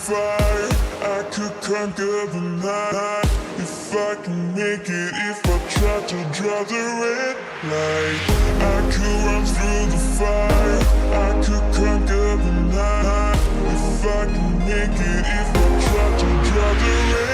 fire, I could conquer the night. If I can make it, if I try to draw the red light, I could run through the fire, I could conquer the night. If I can make it, if I try to draw the red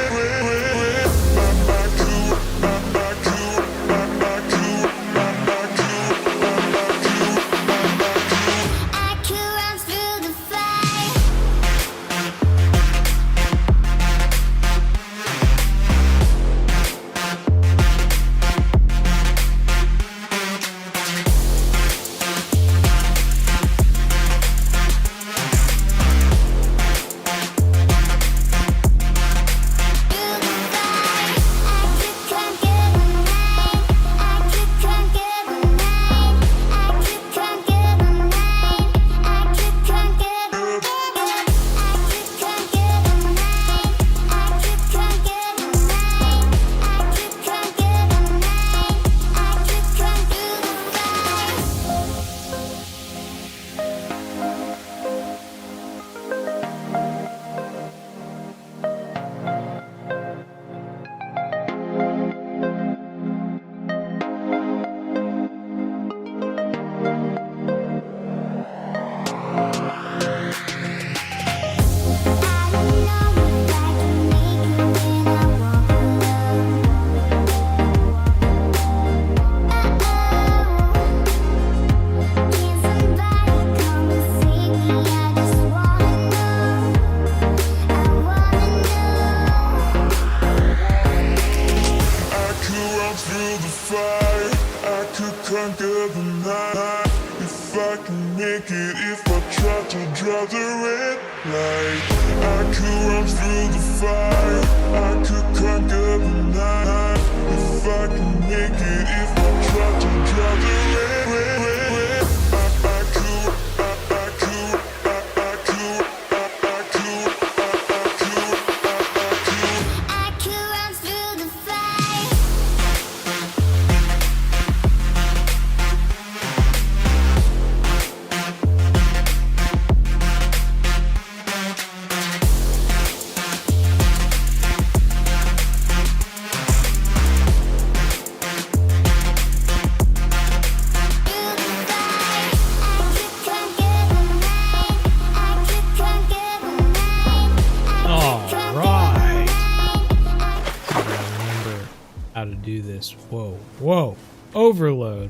Whoa. Overload.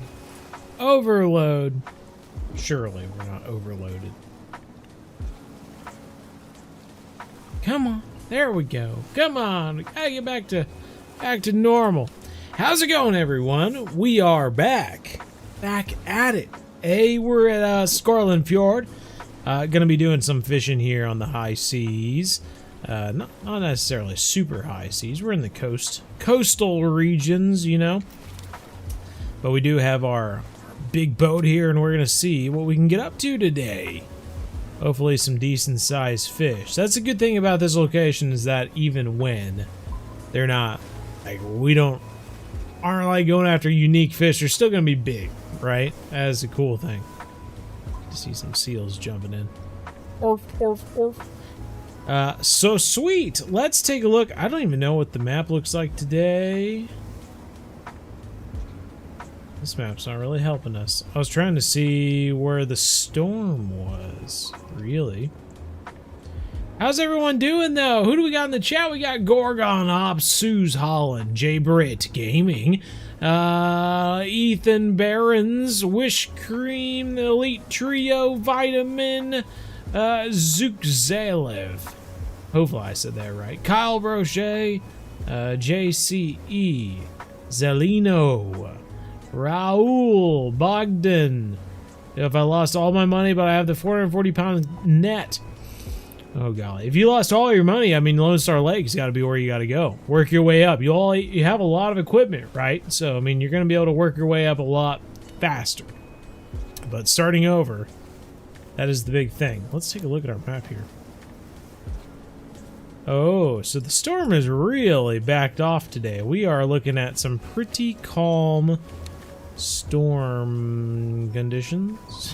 Overload. Surely we're not overloaded. Come on. There we go. Come on. We gotta get back to normal. How's it going, everyone? We are back. Back at it. We're at Skarland Fjord. Gonna be doing some fishing here on the high seas. Not necessarily super high seas. We're in the coastal regions, you know. But we do have our big boat here, and we're going to see what we can get up to today. Hopefully some decent sized fish. That's a good thing about this location, is that even when they're not, like, aren't like going after unique fish, they're still going to be big, right? That's a cool thing. To see some seals jumping in. Orf, orf, orf. So sweet. Let's take a look. I don't even know what the map looks like today. This map's not really helping us. I was trying to see where the storm was, really. How's everyone doing, though? Who do we got in the chat? We got Gorgon Ops, Suze Holland, J Britt Gaming, Ethan Barons, Wish Cream, the Elite Trio, Vitamin, Zook Zalev. Hopefully I said that right. Kyle Brochet, JCE, Zelino, Raul, Bogdan. If I lost all my money, but I have the 440-pound net. Oh, golly. If you lost all your money, I mean, Lone Star Lake's got to be where you got to go. Work your way up. You have a lot of equipment, right? So, I mean, you're going to be able to work your way up a lot faster. But starting over, that is the big thing. Let's take a look at our map here. Oh, so the storm is really backed off today. We are looking at some pretty calm storm conditions.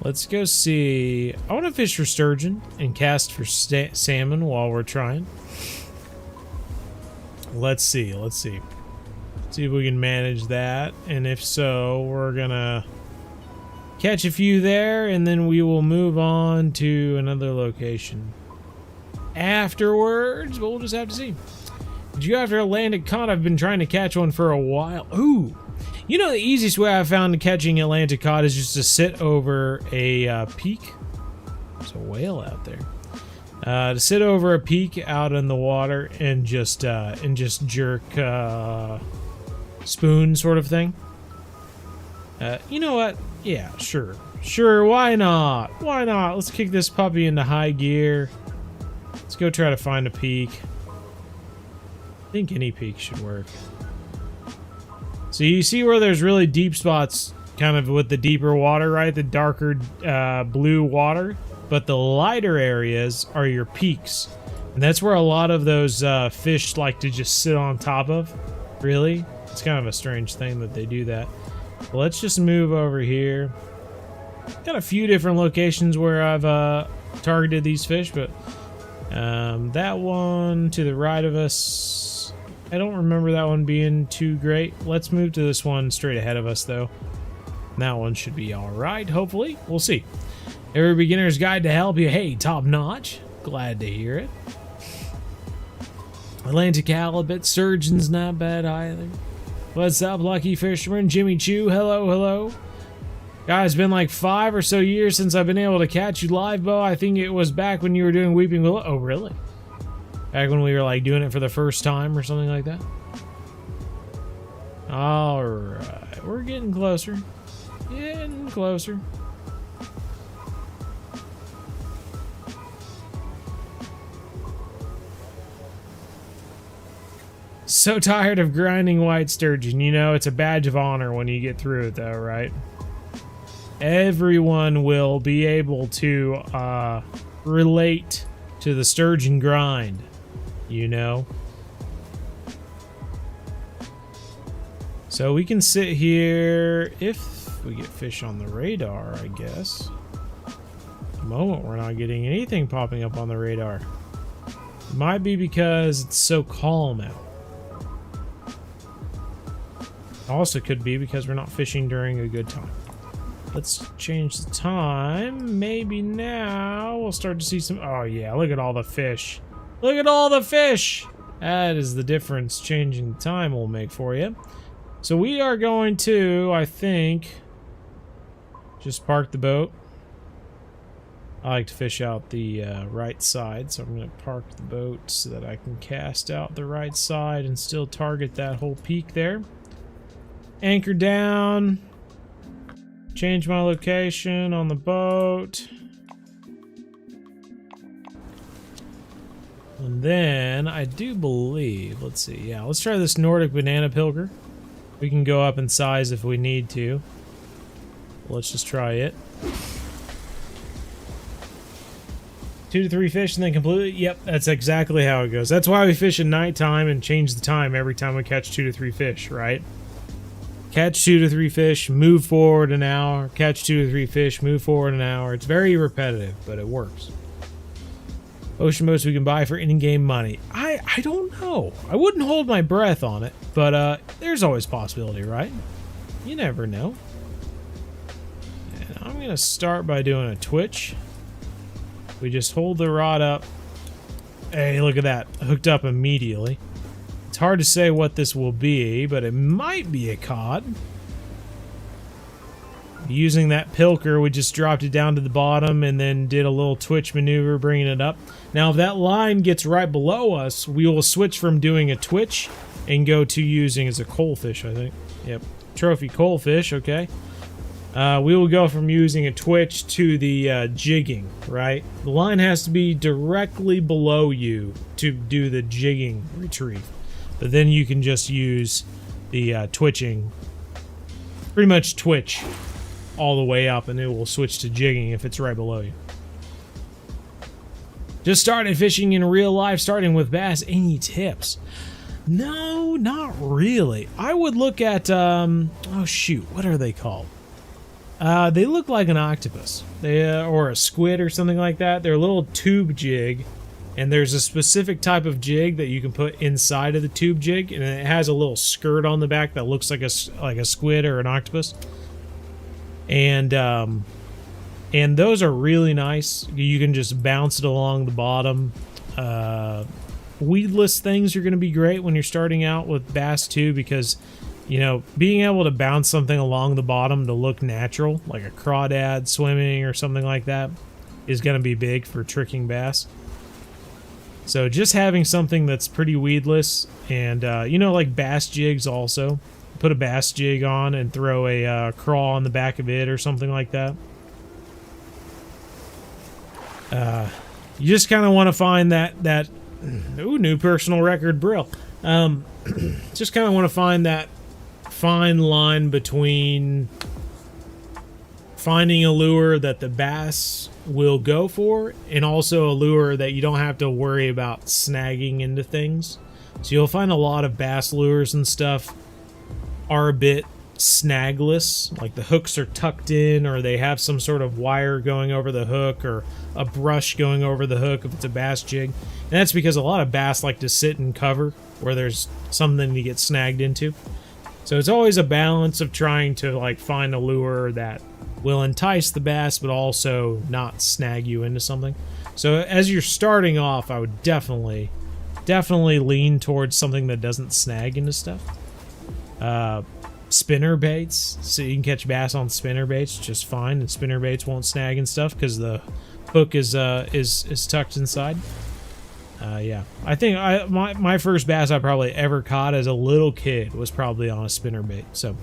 Let's go see. I want to fish for sturgeon and cast for salmon while we're trying. Let's see. See if we can manage that. And if so, we're gonna catch a few there, and then we will move on to another location afterwards, but we'll just have to see. Did you go after Atlantic cod? I've been trying to catch one for a while. Ooh. You know, the easiest way I've found to catching Atlantic cod is just to sit over a peak. There's a whale out there. To sit over a peak out in the water and just jerk spoon sort of thing. You know what? Yeah, sure. Why not? Let's kick this puppy into high gear. Let's go try to find a peak. I think any peak should work. So you see where there's really deep spots kind of with the deeper water, right? The darker blue water. But the lighter areas are your peaks. And that's where a lot of those fish like to just sit on top of. Really? It's kind of a strange thing that they do that. But let's just move over here. Got a few different locations where I've targeted these fish, but that one to the right of us, I don't remember that one being too great. Let's move to this one straight ahead of us, though. That one should be alright, hopefully. We'll see. Every beginner's guide to help you. Hey, top notch. Glad to hear it. Atlantic halibut, sturgeon's not bad either. What's up, lucky fisherman? Jimmy Choo, hello. Guys, been like 5 or so years since I've been able to catch you live, Bo. I think it was back when you were doing Weeping Willow. Oh, really? Back when we were like doing it for the first time or something like that? Alright, we're getting closer. Getting closer. So tired of grinding white sturgeon. You know, it's a badge of honor when you get through it, though, right? Everyone will be able to relate to the sturgeon grind, you know? So we can sit here if we get fish on the radar, I guess. At the moment, we're not getting anything popping up on the radar. It might be because it's so calm out. Also could be because we're not fishing during a good time. Let's change the time. Maybe now we'll start to see some... Oh yeah, look at all the fish. Look at all the fish! That is the difference changing the time will make for you. So we are going to, I think, just park the boat. I like to fish out the right side, so I'm going to park the boat so that I can cast out the right side and still target that whole peak there. Anchor down. Change my location on the boat. And then I do believe, let's see, yeah, let's try this Nordic banana pilger. We can go up in size if we need to. Let's just try it. 2 to 3 fish and then completely. Yep, that's exactly how it goes. That's why we fish at nighttime and change the time every time we catch 2 to 3 fish, right? Catch 2 to 3 fish, move forward an hour. Catch 2 to 3 fish, move forward an hour. It's very repetitive, but it works. Ocean boats we can buy for in-game money. I don't know. I wouldn't hold my breath on it, but there's always possibility, right? You never know. And I'm going to start by doing a twitch. We just hold the rod up. Hey, look at that. Hooked up immediately. It's hard to say what this will be, but it might be a cod. Using that pilker, we just dropped it down to the bottom and then did a little twitch maneuver, bringing it up. Now, if that line gets right below us, we will switch from doing a twitch and go to using as a coalfish, I think. Yep, trophy coalfish, okay. We will go from using a twitch to the jigging, right? The line has to be directly below you to do the jigging retrieve. But then you can just use the twitching, pretty much twitch all the way up, and it will switch to jigging if it's right below you. Just started fishing in real life, starting with bass. Any tips? No, not really. I would look at, oh shoot, what are they called? They look like an octopus, or a squid or something like that. They're a little tube jig, and there's a specific type of jig that you can put inside of the tube jig, and it has a little skirt on the back that looks like a squid or an octopus. And those are really nice. You can just bounce it along the bottom. Weedless things are going to be great when you're starting out with bass too, because you know, being able to bounce something along the bottom to look natural, like a crawdad swimming or something like that, is going to be big for tricking bass. So just having something that's pretty weedless, and you know, like bass jigs also. Put a bass jig on and throw a crawl on the back of it or something like that. You just kind of want to find that ooh, new personal record, Brrr. Just kind of want to find that fine line between finding a lure that the bass will go for and also a lure that you don't have to worry about snagging into things. So you'll find a lot of bass lures and stuff are a bit snagless, like the hooks are tucked in, or they have some sort of wire going over the hook, or a brush going over the hook if it's a bass jig. And that's because a lot of bass like to sit and cover where there's something to get snagged into. So it's always a balance of trying to like find a lure that will entice the bass but also not snag you into something. So as you're starting off, I would definitely lean towards something that doesn't snag into stuff. Spinner baits, so you can catch bass on spinner baits just fine, and spinner baits won't snag and stuff because the hook is tucked inside. Yeah, I think my first bass I probably ever caught as a little kid was probably on a spinner bait. So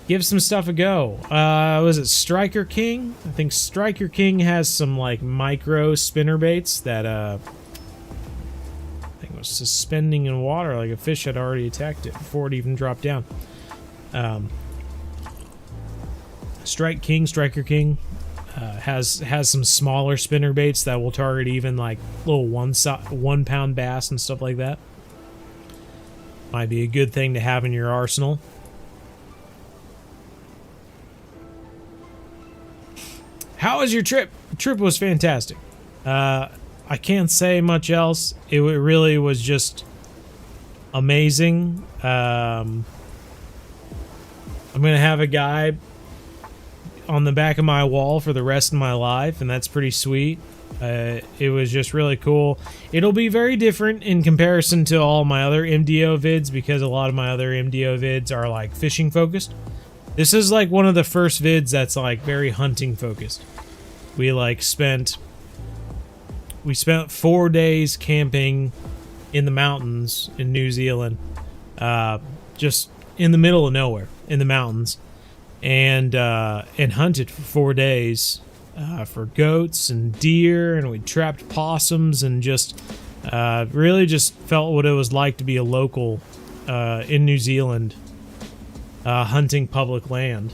give some stuff a go. Was it Striker King? I think Striker King has some like micro spinner baits that I think was suspending in water, like a fish had already attacked it before it even dropped down. Striker King has some smaller spinner baits that will target even like little 1 pound bass and stuff like that. Might be a good thing to have in your arsenal. How was your trip? The trip was fantastic. I can't say much else. It really was just amazing. I'm gonna have a guy on the back of my wall for the rest of my life, and that's pretty sweet. It was just really cool. It'll be very different in comparison to all my other MDO vids, because a lot of my other MDO vids are like fishing focused. This is like one of the first vids that's like very hunting focused. We spent 4 days camping in the mountains in New Zealand, just in the middle of nowhere in the mountains, and hunted for 4 days for goats and deer, and we trapped possums, and just really just felt what it was like to be a local in New Zealand, hunting public land.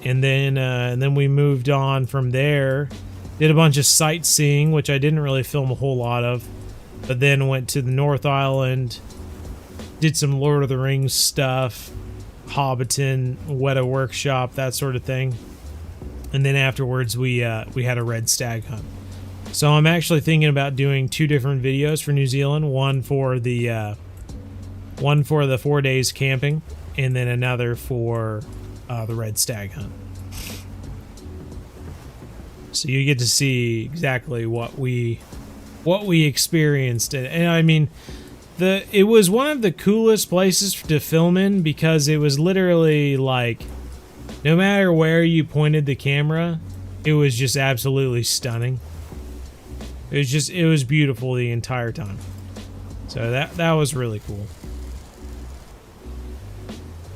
And then we moved on from there, did a bunch of sightseeing, which I didn't really film a whole lot of, but then went to the North Island, did some Lord of the Rings stuff, Hobbiton, Weta Workshop, that sort of thing. And then afterwards we had a red stag hunt. So I'm actually thinking about doing 2 different videos for New Zealand, one for the 4 days camping, and then another for the red stag hunt. So you get to see exactly what we experienced, and I mean, it was one of the coolest places to film in, because it was literally like, no matter where you pointed the camera, it was just absolutely stunning. It was beautiful the entire time. So that was really cool.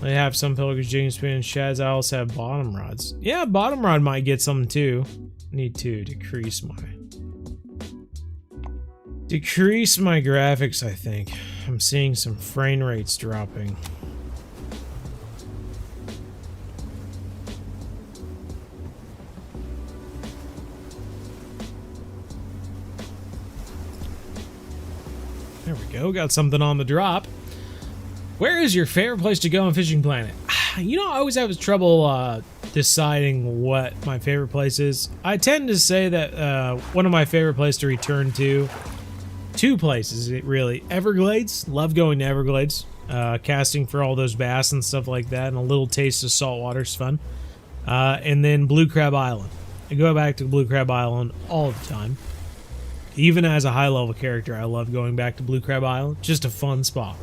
They have some pilgrims, jigging, spin, and shads. I also have bottom rods. Yeah, bottom rod might get some too. Need to decrease my graphics, I think. I'm seeing some frame rates dropping. There we go. Got something on the drop. Where is your favorite place to go on Fishing Planet? You know, I always have trouble deciding what my favorite place is. I tend to say that one of my favorite places to return to, two places really. Everglades, love going to Everglades, casting for all those bass and stuff like that, and a little taste of salt water is fun. And then Blue Crab Island. I go back to Blue Crab Island all the time. Even as a high level character, I love going back to Blue Crab Island. Just a fun spot.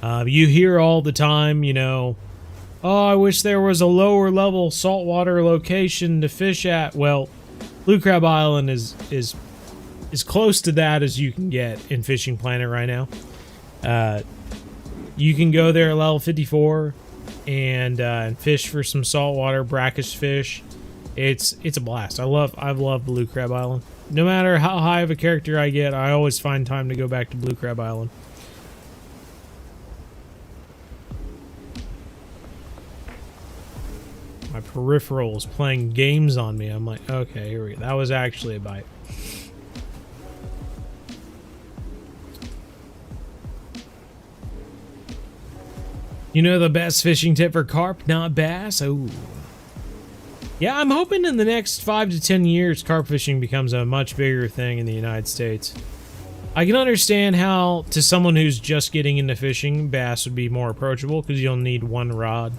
You hear all the time, you know, oh, I wish there was a lower level saltwater location to fish at. Well, Blue Crab Island is as close to that as you can get in Fishing Planet right now. You can go there at level 54 and fish for some saltwater brackish fish. It's a blast. I love Blue Crab Island. No matter how high of a character I get, I always find time to go back to Blue Crab Island. My peripheral is playing games on me. I'm like, okay, here we go. That was actually a bite. You know the best fishing tip for carp, not bass? Oh. Yeah, I'm hoping in the next 5 to 10 years, carp fishing becomes a much bigger thing in the United States. I can understand how, to someone who's just getting into fishing, bass would be more approachable because you'll need one rod.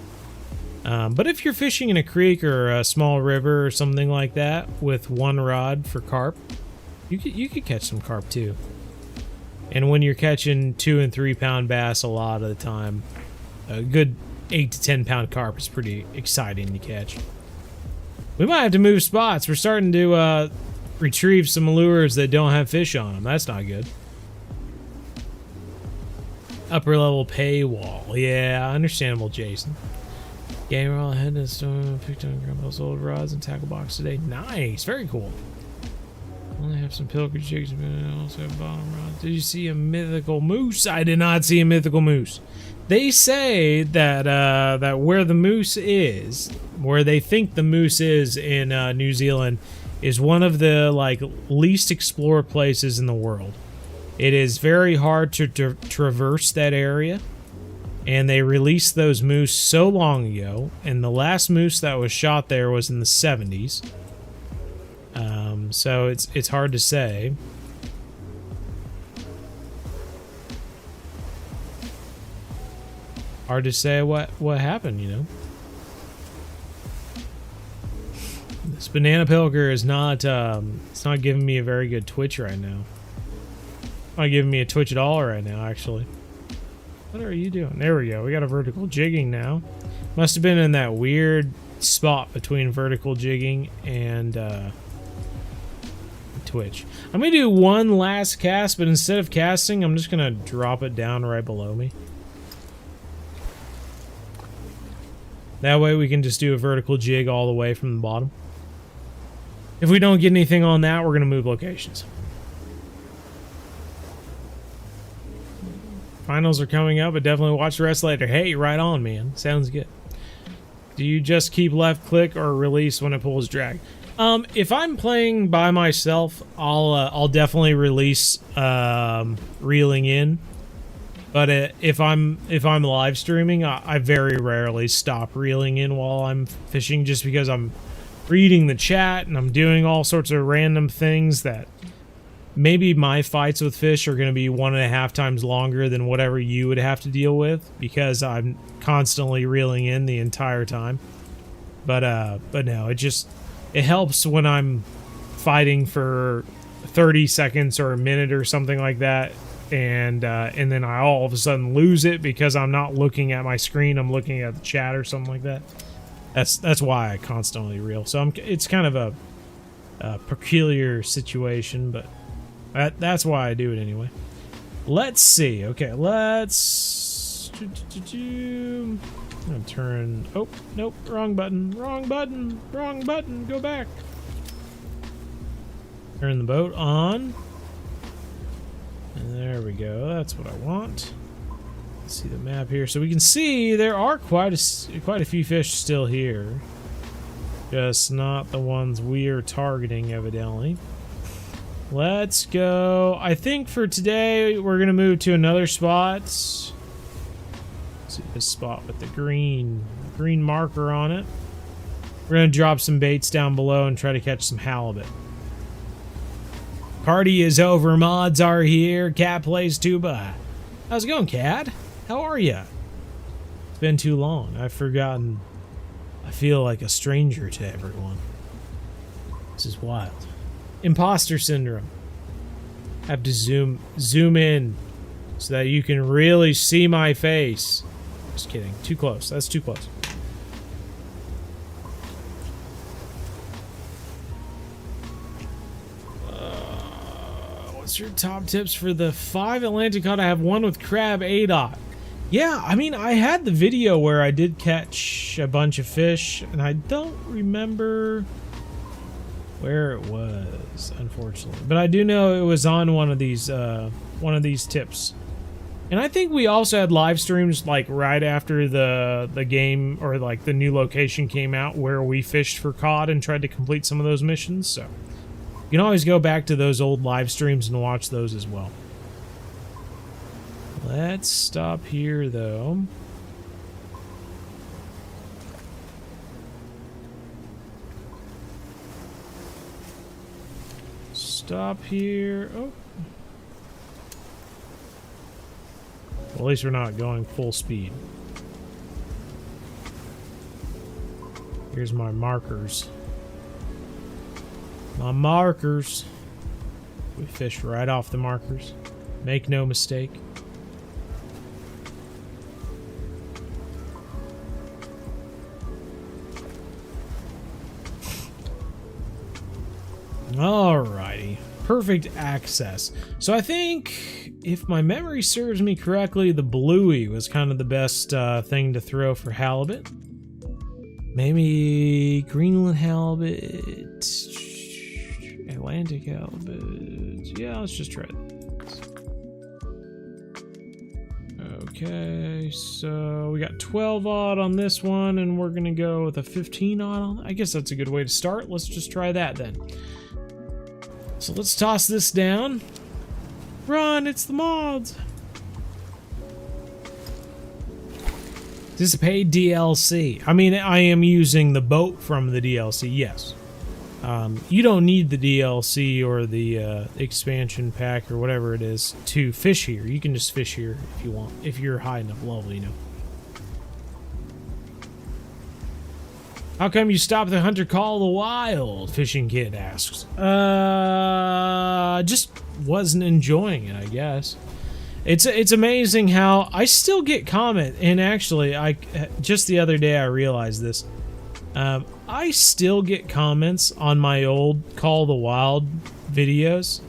But if you're fishing in a creek or a small river or something like that with one rod for carp, you could catch some carp too. And when you're catching 2 and 3 pound bass, a lot of the time, a good 8 to 10 pound carp is pretty exciting to catch. We might have to move spots. We're starting to retrieve some lures that don't have fish on them. That's not good. Upper level paywall. Yeah, understandable, Jason. Game roll ahead to store, picked on Grandpa's old rods and tackle box today. Nice, very cool. Only have some pilgrim jigs, but I also have bottom rods. Did you see a mythical moose? I did not see a mythical moose. They say that that where the moose is, where they think the moose is in New Zealand, is one of the least explored places in the world. It is very hard to traverse that area, and they released those moose so long ago. And the last moose that was shot there was in the 70s. So it's hard to say. Hard to say what happened, you know. This banana pilker is not it's not giving me a very good twitch right now. Not giving me a twitch at all right now, actually. What are you doing? There we go. We got a vertical jigging now. Must have been in that weird spot between vertical jigging and twitch. I'm gonna do one last cast, but instead of casting, I'm just gonna drop it down right below me. That way we can just do a vertical jig all the way from the bottom. If we don't get anything on that, we're going to move locations. Finals are coming up, but definitely watch the rest later. Hey, right on, man. Sounds good. Do you just keep left click or release when it pulls drag? If I'm playing by myself, I'll definitely release reeling in. But if I'm live streaming, I very rarely stop reeling in while I'm fishing, just because I'm reading the chat and I'm doing all sorts of random things that maybe my fights with fish are going to be 1.5 times longer than whatever you would have to deal with, because I'm constantly reeling in the entire time. But no, it helps when I'm fighting for 30 seconds or a minute or something like that. And then I all of a sudden lose it because I'm not looking at my screen. I'm looking at the chat or something like that. That's why I constantly reel. So it's kind of a peculiar situation, but that's why I do it anyway. Let's see. Okay, let's. I'm gonna turn. Oh nope, wrong button. Wrong button. Wrong button. Go back. Turn the boat on. And there we go. That's what I want. Let's see the map here, so we can see there are quite a few fish still here. Just not the ones we are targeting, evidently. Let's go. I think for today we're gonna move to another spot. See this spot with the green marker on it. We're gonna drop some baits down below and try to catch some halibut. Party is over, mods are here, Cat plays tuba. How's it going, Cat? How are ya? It's been too long. I've forgotten. I feel like a stranger to everyone. This is wild. Imposter syndrome. Have to zoom in so that you can really see my face. Just kidding. Too close. That's too close. What's your top tips for the 5 Atlantic cod? I have one with crab 8-aught. Yeah, I mean, I had the video where I did catch a bunch of fish, and I don't remember where it was, unfortunately. But I do know it was on one of these tips. And I think we also had live streams like right after the game or like the new location came out where we fished for cod and tried to complete some of those missions. So you can always go back to those old live streams and watch those as well. Let's stop here though. Stop here. Oh. Well, at least we're not going full speed. Here's my markers. My markers. We fish right off the markers. Make no mistake. Alrighty. Perfect access. So I think, if my memory serves me correctly, the bluey was kind of the best thing to throw for halibut. Maybe Greenland halibut, Atlantic halibut. Yeah, let's just try it. Okay, so we got 12-aught on this one, and we're gonna go with a 15-aught on. I guess that's a good way to start. Let's just try that then. So let's toss this down. Run, it's the mods. Is this a paid DLC? I mean, I am using the boat from the DLC, yes. You don't need the DLC or the expansion pack or whatever it is to fish here. You can just fish here if you want, if you're high enough level, you know. How come you stopped the Hunter Call of the Wild? Fishing Kid asks. Just wasn't enjoying it, I guess. It's amazing how I still get comment, and actually, just the other day I realized this. I still get comments on my old Call of the Wild videos,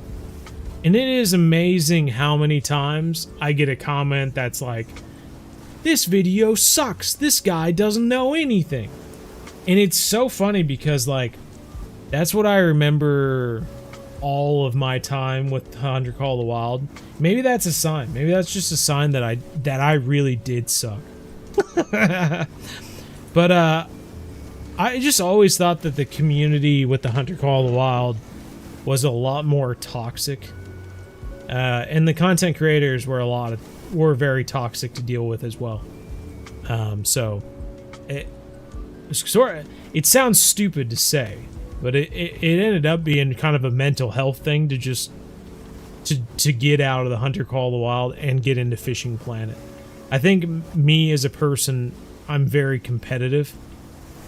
and it is amazing how many times I get a comment that's like, "This video sucks. This guy doesn't know anything." And it's so funny because, like, that's what I remember all of my time with Hunter Call of the Wild. Maybe that's a sign. Maybe that's just a sign that I really did suck. But I just always thought that the community with the Hunter Call of the Wild was a lot more toxic. And the content creators were very toxic to deal with as well. So it sounds stupid to say, but it ended up being kind of a mental health thing to just to get out of the Hunter Call of the Wild and get into Fishing Planet. I think me as a person, I'm very competitive,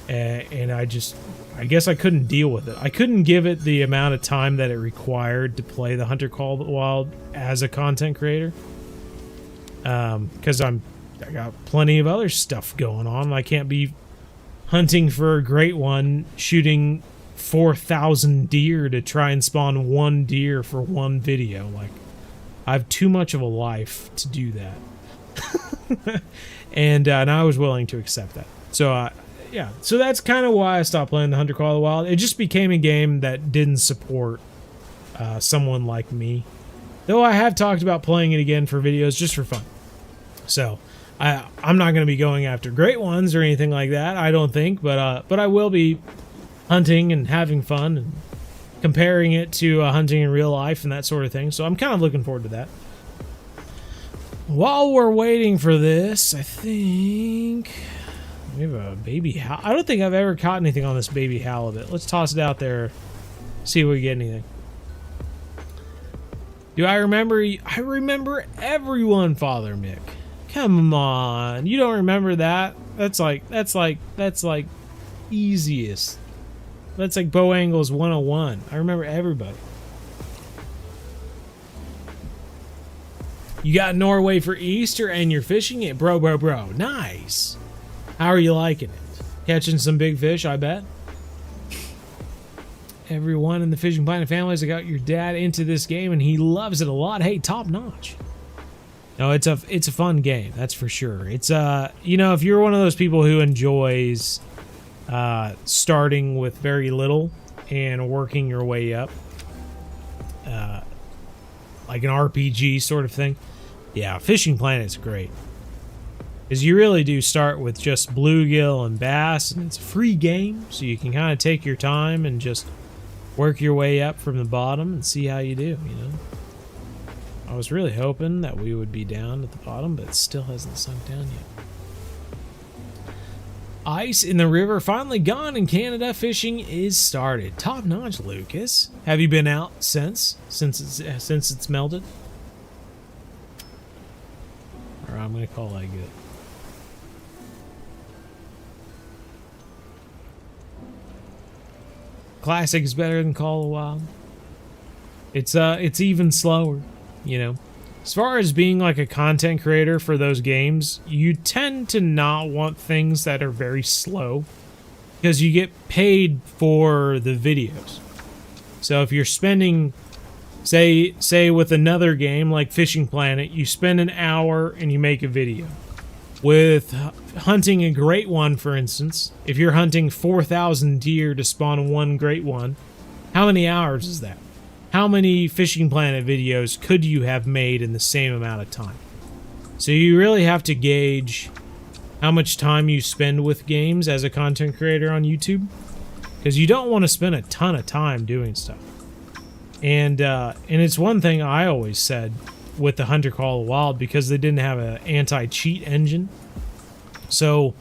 and I guess I couldn't deal with it. I couldn't give it the amount of time that it required to play the Hunter Call of the Wild as a content creator, because I got plenty of other stuff going on. I can't be hunting for a great one, shooting 4,000 deer to try and spawn one deer for one video. Like, I have too much of a life to do that. and I was willing to accept that. So, yeah. So that's kind of why I stopped playing the Hunter Call of the Wild. It just became a game that didn't support someone like me. Though I have talked about playing it again for videos just for fun. So I'm not going to be going after great ones or anything like that, I don't think, but I will be hunting and having fun and comparing it to hunting in real life and that sort of thing. So I'm kind of looking forward to that. While we're waiting for this, I think we have a baby I don't think I've ever caught anything on this baby halibut. Let's toss it out there, see if we get anything. Do I remember? I remember everyone, Father Mick. Come on, you don't remember that? That's like easiest. That's like bow angles 101. I remember everybody. You got Norway for Easter and you're fishing it, bro. Nice. How are you liking it? Catching some big fish, I bet. Everyone in the Fishing Planet family has got your dad into this game and he loves it a lot. Hey, top notch. No, it's a fun game, that's for sure. It's you know, if you're one of those people who enjoys starting with very little and working your way up, like an RPG sort of thing, yeah, Fishing Planet's great. Because you really do start with just bluegill and bass, and it's a free game, so you can kind of take your time and just work your way up from the bottom and see how you do, you know. I was really hoping that we would be down at the bottom, but it still hasn't sunk down yet. Ice in the river finally gone in Canada. Fishing is started. Top notch, Lucas. Have you been out since it's melted? Or I'm gonna call that good. Classic is better than Call of the Wild. It's even slower, you know. As far as being like a content creator for those games, you tend to not want things that are very slow because you get paid for the videos. So if you're spending, say with another game like Fishing Planet, you spend an hour and you make a video. With hunting a great one, for instance, if you're hunting 4,000 deer to spawn one great one, how many hours is that? How many Fishing Planet videos could you have made in the same amount of time? So you really have to gauge how much time you spend with games as a content creator on YouTube, because you don't want to spend a ton of time doing stuff. And it's one thing I always said with the Hunter Call of the Wild, because they didn't have an anti-cheat engine. So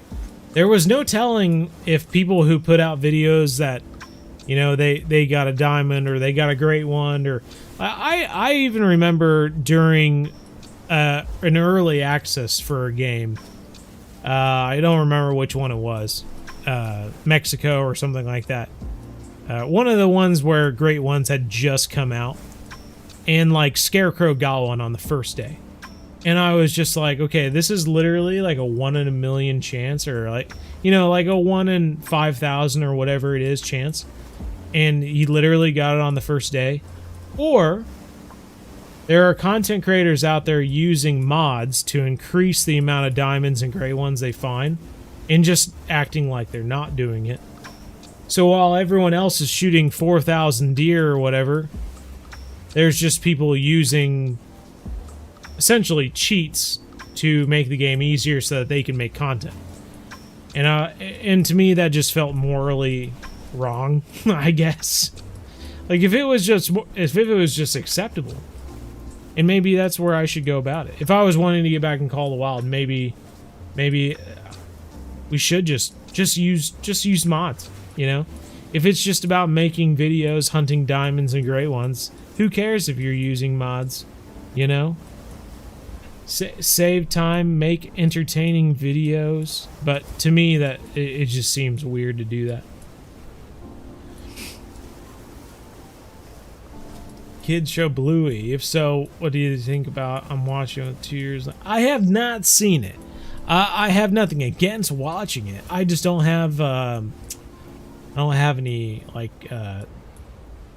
there was no telling if people who put out videos that, you know, they got a diamond or they got a great one, or I even remember during an early access for a game, I don't remember which one it was, Mexico or something like that. One of the ones where great ones had just come out, and like Scarecrow got one on the first day. And I was just like, okay, this is literally like a 1 in a million chance, or like, you know, like a 1 in 5,000 or whatever it is chance. And he literally got it on the first day. Or there are content creators out there using mods to increase the amount of diamonds and gray ones they find, and just acting like they're not doing it. So while everyone else is shooting 4,000 deer or whatever, there's just people using essentially cheats to make the game easier so that they can make content. And to me, that just felt morally wrong, I guess. Like if it was just acceptable, and maybe that's where I should go about it. If I was wanting to get back in Call of the Wild, maybe we should just use mods, you know? If it's just about making videos, hunting diamonds and great ones, who cares if you're using mods, you know? Save time, make entertaining videos. But to me, that it just seems weird to do that. Kids show Bluey. If so, what do you think about? I'm watching it 2 years. I have not seen it. I have nothing against watching it. I just don't have any like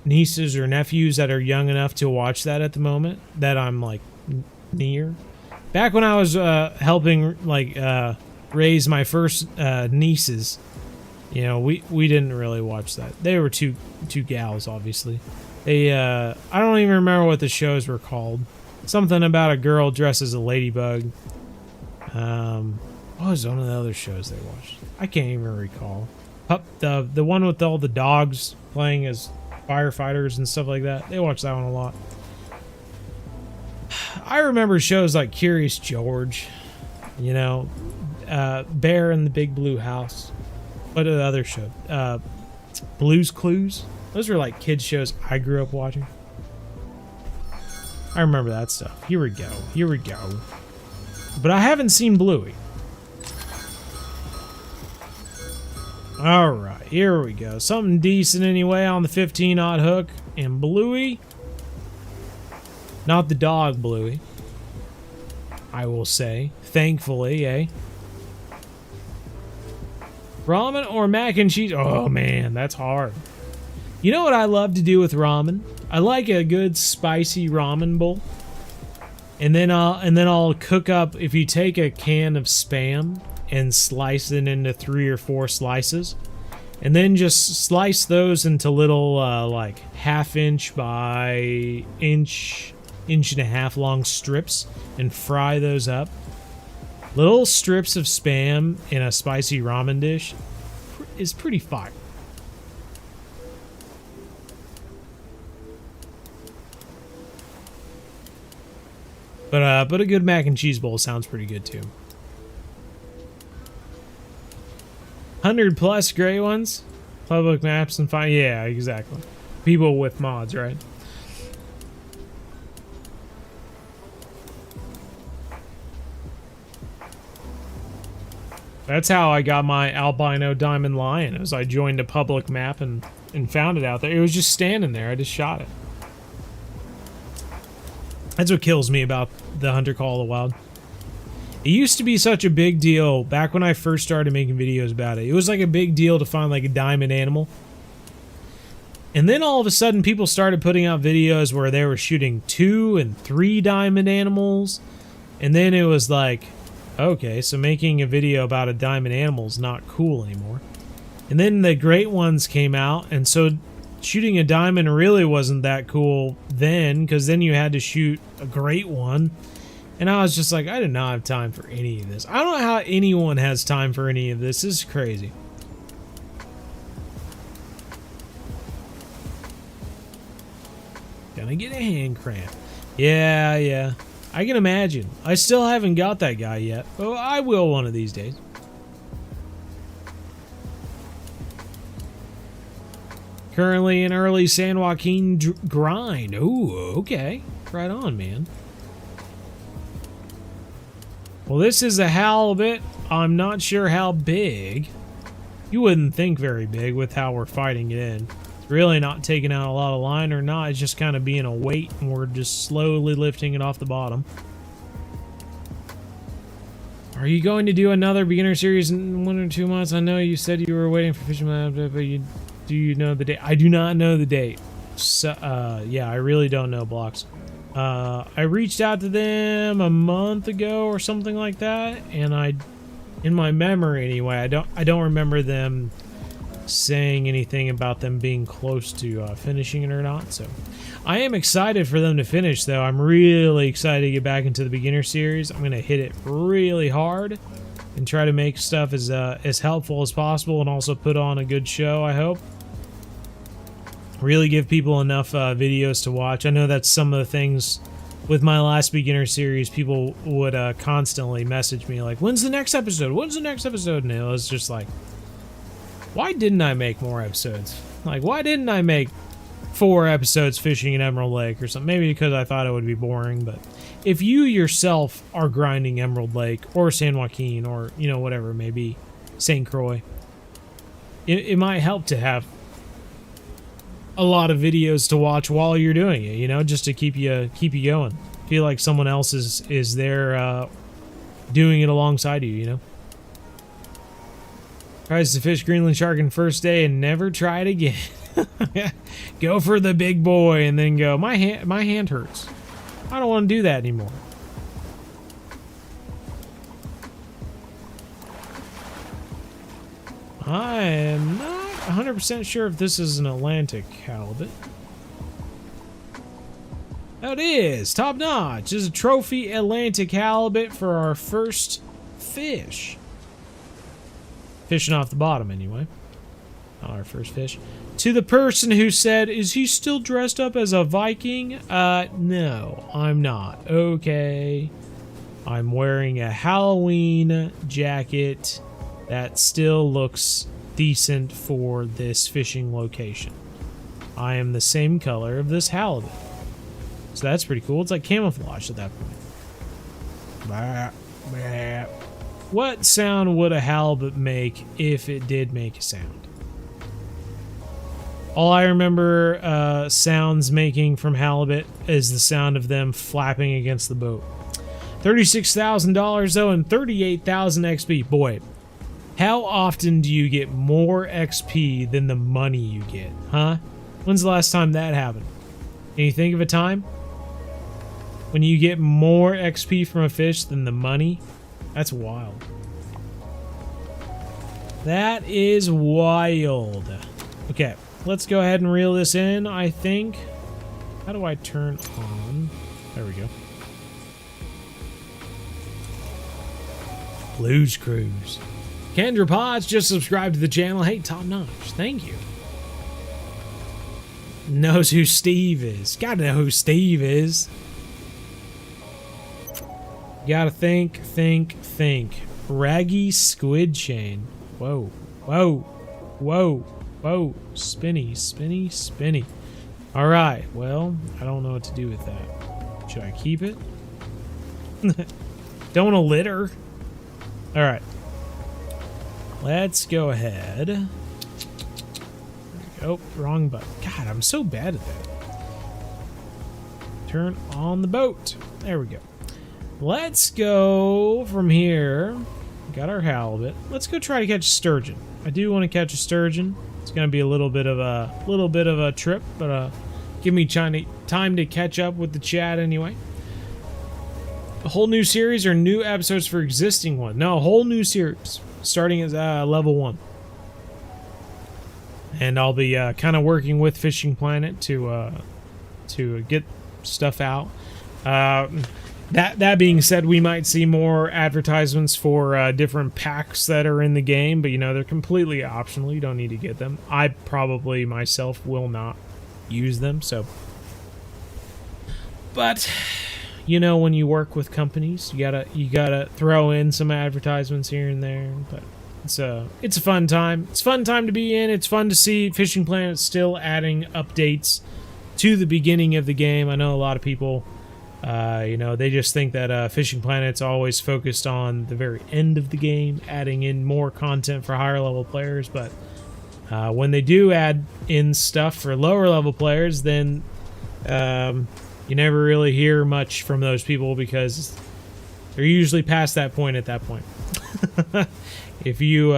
nieces or nephews that are young enough to watch that at the moment that I'm like near. Back when I was helping like raise my first nieces, you know, we didn't really watch that. They were two gals, obviously. They I don't even remember what the shows were called. Something about a girl dressed as a ladybug. What was one of the other shows they watched? I can't even recall. The one with all the dogs playing as firefighters and stuff like that. They watched that one a lot. I remember shows like Curious George, you know, Bear in the Big Blue House. What are the other shows? Blue's Clues. Those were like kids shows I grew up watching. I remember that stuff. Here we go. Here we go. But I haven't seen Bluey. Alright, here we go. Something decent anyway on the 15-aught hook. And Bluey. Not the dog Bluey, I will say. Thankfully, eh? Ramen or mac and cheese? Oh man, that's hard. You know what I love to do with ramen? I like a good spicy ramen bowl. And then I'll cook up, if you take a can of Spam and slice it into 3 or 4 slices, and then just slice those into little like 1/2 inch by inch and a half long strips and fry those up. Little strips of Spam in a spicy ramen dish is pretty fire. But a good mac and cheese bowl sounds pretty good too. 100+ gray ones, public maps and fine. Yeah, exactly. People with mods, right? That's how I got my albino diamond lion, as I joined a public map and found it out there. It was just standing there. I just shot it. That's what kills me about the Hunter Call of the Wild. It used to be such a big deal back when I first started making videos about it. It was like a big deal to find like a diamond animal. And then all of a sudden people started putting out videos where they were shooting 2 and 3 diamond animals. And then it was like, okay, so making a video about a diamond animal is not cool anymore. And then the great ones came out, and so shooting a diamond really wasn't that cool then, because then you had to shoot a great one. And I was just like, I did not have time for any of this. I don't know how anyone has time for any of this. This is crazy. Gonna get a hand cramp. Yeah. I can imagine. I still haven't got that guy yet, but I will one of these days. Currently in early San Joaquin grind. Ooh, okay. Right on, man. Well, this is a halibut. I'm not sure how big. You wouldn't think very big with how we're fighting it in. It's really not taking out a lot of line or not. It's just kind of being a weight, and we're just slowly lifting it off the bottom. Are you going to do another beginner series in 1 or 2 months? I know you said you were waiting for Fisherman, but do you know the date? I do not know the date. So, yeah, I really don't know, Blocks. I reached out to them a month ago or something like that, and in my memory anyway, I don't remember them saying anything about them being close to finishing it or not. So I am excited for them to finish, though. I'm really excited to get back into the beginner series. I'm gonna hit it really hard and try to make stuff as helpful as possible, and also put on a good show, I hope. Really give people enough videos to watch. I know that's some of the things with my last beginner series. People would constantly message me like, when's the next episode? When's the next episode? And it was just like, why didn't I make more episodes? Like, why didn't I make 4 episodes fishing in Emerald Lake or something? Maybe because I thought it would be boring, but if you yourself are grinding Emerald Lake or San Joaquin or, you know, whatever it may be, St. Croix, it might help to have a lot of videos to watch while you're doing it, you know, just to keep you going. Feel like someone else is there doing it alongside you, you know. Tries to fish Greenland shark in first day and never try it again. Go for the big boy and then go, my hand hurts. I don't want to do that anymore. I am not 100% sure if this is an Atlantic halibut. Oh, it is. Top notch. This is a trophy Atlantic halibut for our first fish. Fishing off the bottom, anyway. Our first fish. To the person who said, is he still dressed up as a Viking? No, I'm not. Okay. I'm wearing a Halloween jacket that still looks decent for this fishing location. I am the same color of this halibut. So that's pretty cool. It's like camouflage at that point. Bah, bah. What sound would a halibut make if it did make a sound? All I remember sounds making from halibut is the sound of them flapping against the boat. $36,000 though and 38,000 XP. Boy, how often do you get more XP than the money you get, huh? When's the last time that happened? Can you think of a time? When you get more XP from a fish than the money? That's wild. That is wild. Okay, let's go ahead and reel this in, I think. How do I turn on? There we go. Blues Cruise. Kendra Potts just subscribed to the channel. Hey, top notch. Thank you. Knows who Steve is. Gotta know who Steve is. Gotta think. Raggy squid chain. Whoa. Spinny. Alright, well, I don't know what to do with that. Should I keep it? Don't want to litter. Alright. Let's go ahead. There we go. Wrong button. God, I'm so bad at that. Turn on the boat. There we go. Let's go from here. Got our halibut. Let's go try to catch a sturgeon. I do want to catch a sturgeon. It's going to be a little bit of a trip, but give me time to catch up with the chat anyway. A whole new series or new episodes for existing one? No, a whole new series starting as level 1. And I'll be kind of working with Fishing Planet to get stuff out. That being said, we might see more advertisements for different packs that are in the game, but you know, they're completely optional. You don't need to get them. I probably myself will not use them, so. But you know, when you work with companies, you gotta throw in some advertisements here and there. But it's a fun time. It's a fun time to be in. It's fun to see Fishing Planet still adding updates to the beginning of the game. I know a lot of people, you know, they just think that Fishing Planet's always focused on the very end of the game, adding in more content for higher level players. But when they do add in stuff for lower level players, then you never really hear much from those people because they're usually past that point at that point. If you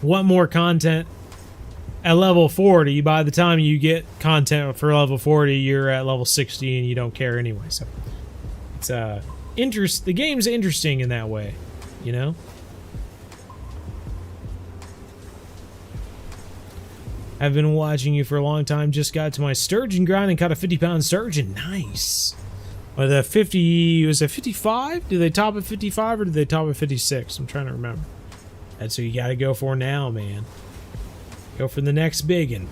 want more content at level 40, by the time you get content for level 40, you're at level 60 and you don't care anyway. So it's the game's interesting in that way, you know? I've been watching you for a long time. Just got to my sturgeon grind and caught a 50-pound sturgeon. Nice. Or the 50, was it 55? Do they top at 55 or do they top at 56? I'm trying to remember. That's what you got to go for now, man. Go for the next biggin.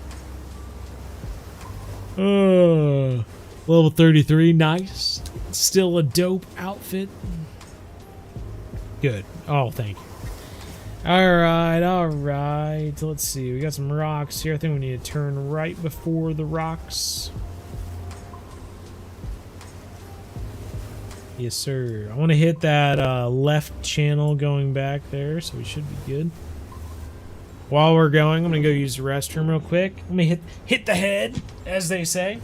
Level 33, nice. Still a dope outfit. Good. Oh, thank you. Alright. Let's see. We got some rocks here. I think we need to turn right before the rocks. Yes, sir. I want to hit that left channel going back there, so we should be good. While we're going, I'm going to go use the restroom real quick. Let me hit the head, as they say.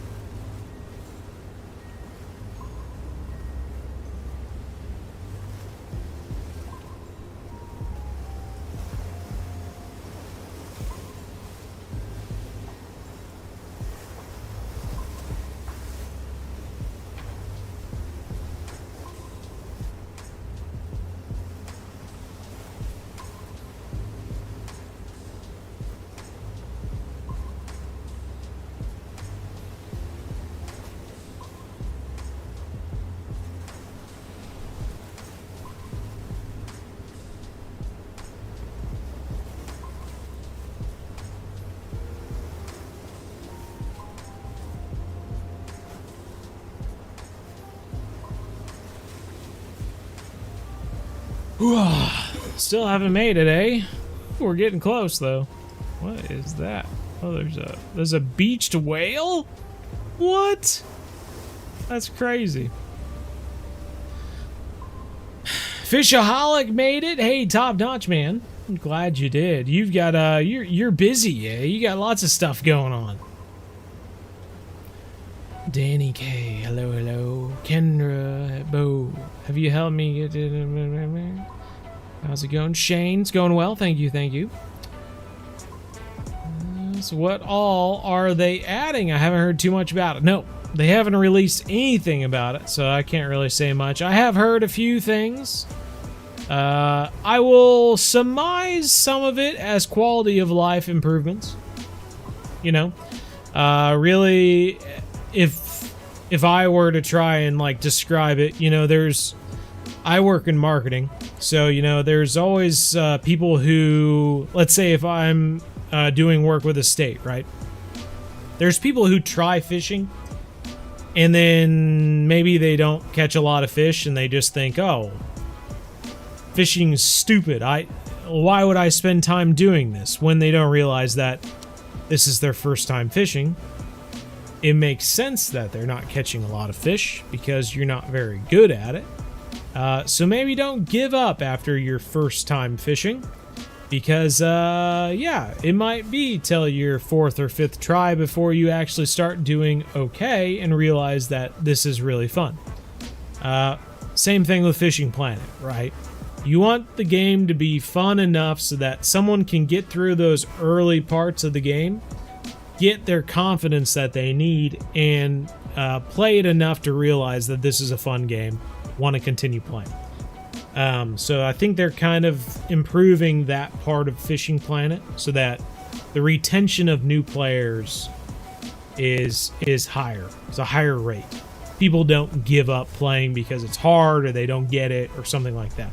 Still haven't made it, eh? We're getting close, though. What is that? Oh, there's a beached whale? What? That's crazy. Fishaholic made it. Hey, top notch, man. I'm glad you did. You've got you're busy, eh? You got lots of stuff going on. Danny K, hello, hello. Kendra, Bo, have you helped me get it? How's it going? Shane, it's going well. Thank you, thank you. So what all are they adding? I haven't heard too much about it. No, they haven't released anything about it, so I can't really say much. I have heard a few things. I will surmise some of it as quality of life improvements. You know, really, if I were to try and like describe it, you know, I work in marketing, so you know, there's always people who, let's say, if I'm doing work with a state, right? There's people who try fishing, and then maybe they don't catch a lot of fish, and they just think, oh, fishing is stupid. Why would I spend time doing this? When they don't realize that this is their first time fishing. It makes sense that they're not catching a lot of fish because you're not very good at it. So maybe don't give up after your first time fishing, because yeah, it might be till your 4th or 5th try before you actually start doing okay and realize that this is really fun. Same thing with Fishing Planet, right? You want the game to be fun enough so that someone can get through those early parts of the game, get their confidence that they need, and play it enough to realize that this is a fun game, want to continue playing. So I think they're kind of improving that part of Fishing Planet so that the retention of new players is higher. It's a higher rate. People don't give up playing because it's hard or they don't get it or something like that.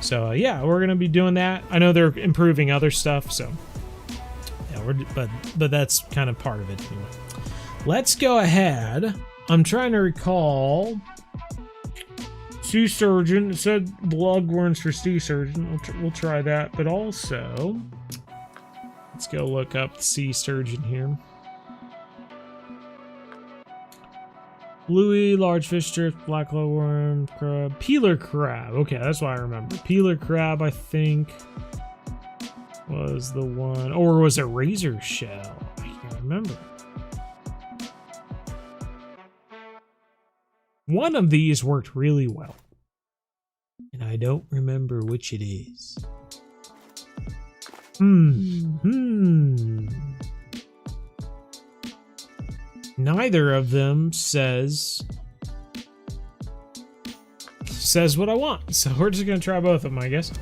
So yeah, we're gonna be doing that. I know they're improving other stuff, so yeah, but that's kind of part of it anyway. Let's go ahead. I'm trying to recall. Sea Sturgeon. It said lugworms for sea sturgeon. We'll try that, but also let's go look up sea sturgeon here. Bluey, large fish drift, black lugworm, crab, peeler crab. Okay, that's what I remember. Peeler crab, I think, was the one, or was it razor shell? I can't remember. One of these worked really well, and I don't remember which it is. Neither of them says what I want, so we're just gonna try both of them, I guess.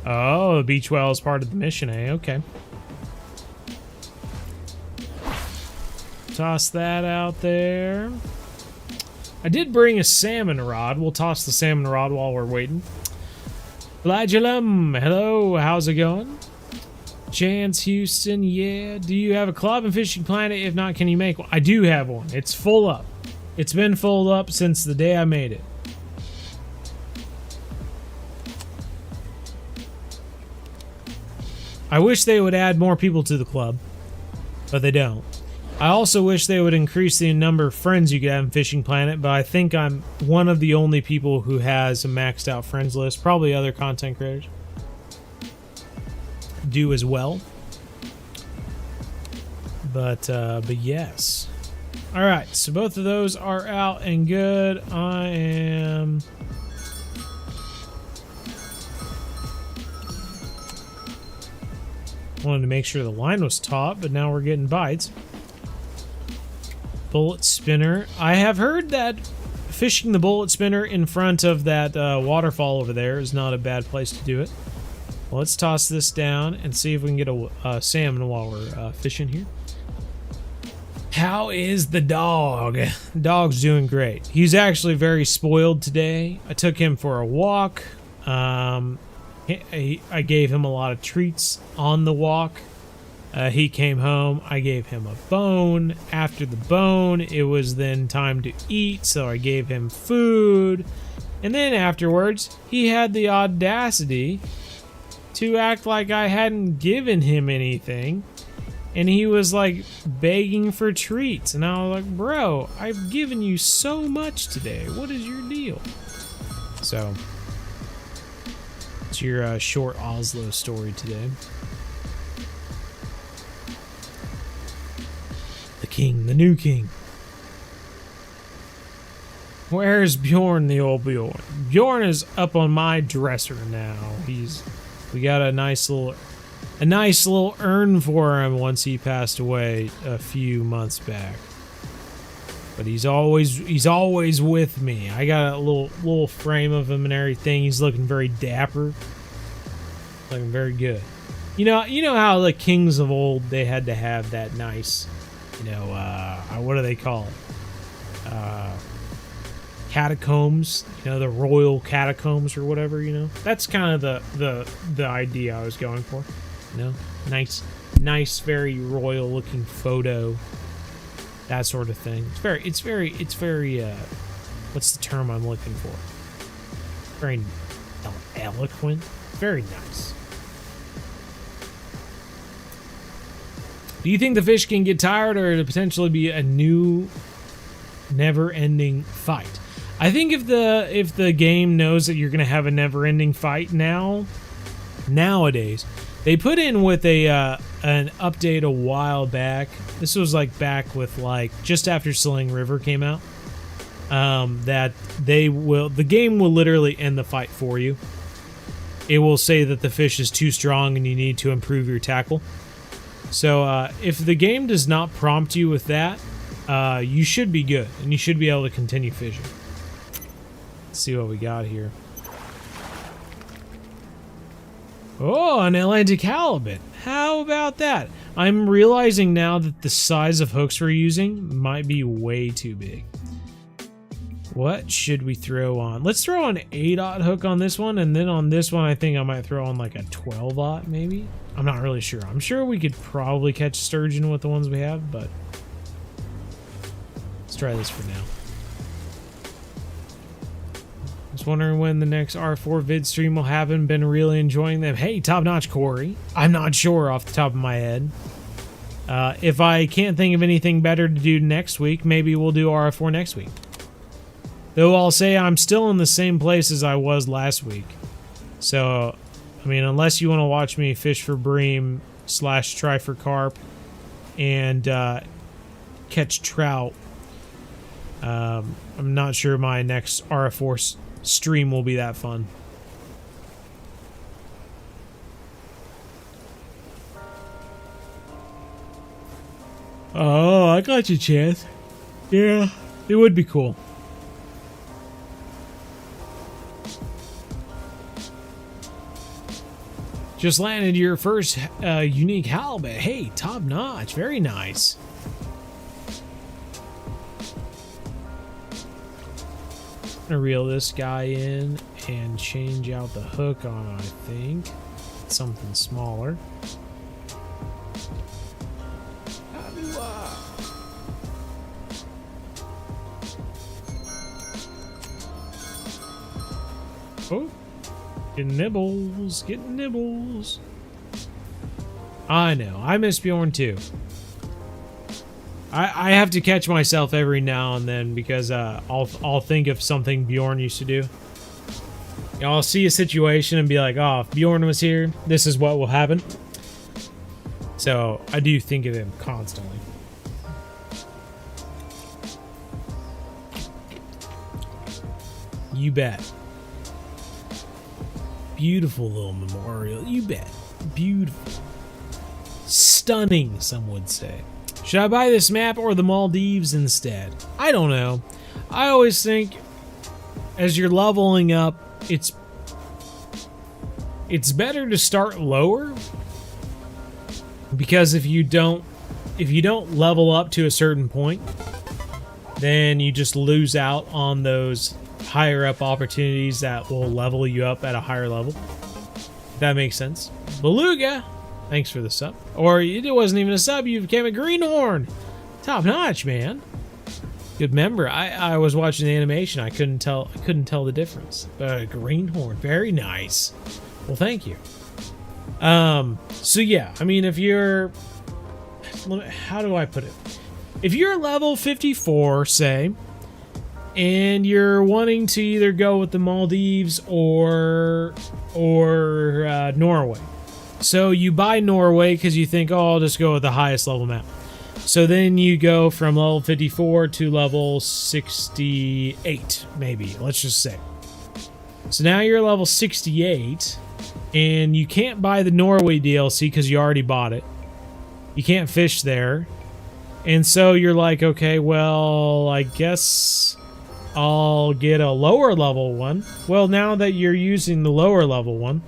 Oh, the beach whale is part of the mission, eh? Okay. Toss that out there. I did bring a salmon rod. We'll toss the salmon rod while we're waiting. Flagellum, hello, how's it going? Chance Houston, yeah. Do you have a club in Fishing Planet? If not, can you make one? I do have one. It's full up. It's been full up since the day I made it. I wish they would add more people to the club, but they don't. I also wish they would increase the number of friends you could have in Fishing Planet, but I think I'm one of the only people who has a maxed out friends list. Probably other content creators do as well. But yes. Alright, so both of those are out and good. I am... wanted to make sure the line was taut, but now we're getting bites. Bullet spinner. I have heard that fishing the bullet spinner in front of that waterfall over there is not a bad place to do it. Well, let's toss this down and see if we can get a salmon while we're fishing here. How is the dog? Dog's doing great. He's actually very spoiled today. I took him for a walk. I gave him a lot of treats on the walk. He came home. I gave him a bone. After the bone, it was then time to eat, so I gave him food. And then afterwards, he had the audacity to act like I hadn't given him anything. And he was like begging for treats. And I was like, bro, I've given you so much today. What is your deal? So, it's your short Oslo story today. The king, the new king. Where's Bjorn, the old Bjorn? Bjorn is up on my dresser now. We got a nice little urn for him once he passed away a few months back. But he's always with me. I got a little frame of him and everything. He's looking very dapper. Looking very good. You know how the kings of old, they had to have that nice, what do they call it? Catacombs, the royal catacombs or whatever, That's kind of the idea I was going for. Nice, very royal looking photo. That sort of thing. It's very what's the term I'm looking for? Very eloquent. Very nice. Do you think the fish can get tired or to potentially be a new never-ending fight? I think if the game knows that you're going to have a never-ending fight nowadays, they put in with an update a while back. This was like back with just after Sling River came out. That the game will literally end the fight for you. It will say that the fish is too strong and you need to improve your tackle. So if the game does not prompt you with that, you should be good and you should be able to continue fishing. Let's see what we got here. Oh, an Atlantic halibut. How about that? I'm realizing now that the size of hooks we're using might be way too big. What should we throw on? Let's throw an 8/0 hook on this one, and then on this one I think I might throw on like a 12/0 maybe. I'm not really sure. I'm sure we could probably catch sturgeon with the ones we have, but let's try this for now. Just wondering when the next R4 vid stream will happen. Been really enjoying them. Hey, Top Notch Corey. I'm not sure off the top of my head. If I can't think of anything better to do next week, maybe we'll do RF4 next week. Though I'll say I'm still in the same place as I was last week. So, I mean, unless you want to watch me fish for bream / try for carp and catch trout, I'm not sure my next RF4 stream will be that fun. Oh, I got you, Chance. Yeah, it would be cool. Just landed your first unique halibut. Hey, top notch. Very nice. I'm gonna reel this guy in and change out the hook on it, I think. Something smaller. Oh, getting nibbles, getting nibbles. I know, I miss Bjorn too. I have to catch myself every now and then because I'll think of something Bjorn used to do. You know, I'll see a situation and be like, oh, if Bjorn was here, this is what will happen. So I do think of him constantly. You bet. Beautiful little memorial. You bet. Beautiful. Stunning, some would say. Should I buy this map or the Maldives instead? I don't know. I always think as you're leveling up, it's better to start lower, because if you don't level up to a certain point, then you just lose out on those higher up opportunities that will level you up at a higher level. If that makes sense. Beluga, Thanks for the sub. Or it wasn't even a sub, you became a greenhorn. Top notch, man. Good member. I was watching the animation. I couldn't tell the difference. But a greenhorn, very nice. Well, thank you. So yeah, I mean, if you're, how do I put it? If you're level 54, say, and you're wanting to either go with the Maldives or Norway. So you buy Norway because you think, oh, I'll just go with the highest level map. So then you go from level 54 to level 68, maybe, let's just say. So now you're level 68, and you can't buy the Norway DLC because you already bought it. You can't fish there. And so you're like, okay, well, I guess I'll get a lower level one. Well, now that you're using the lower level one,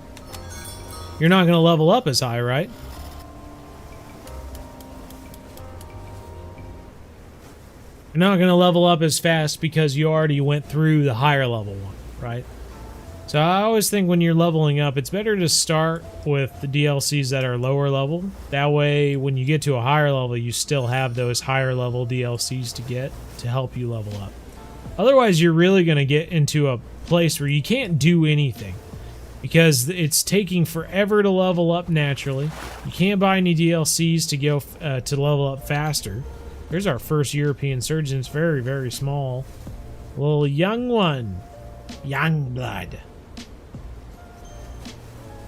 you're not going to level up as high, right? You're not going to level up as fast because you already went through the higher level one, right? So I always think when you're leveling up, it's better to start with the DLCs that are lower level. That way, when you get to a higher level, you still have those higher level DLCs to get to help you level up. Otherwise, you're really going to get into a place where you can't do anything because it's taking forever to level up naturally. You can't buy any DLCs to go to level up faster. There's our first European surgeon. It's very, very small. Little young one. Young blood.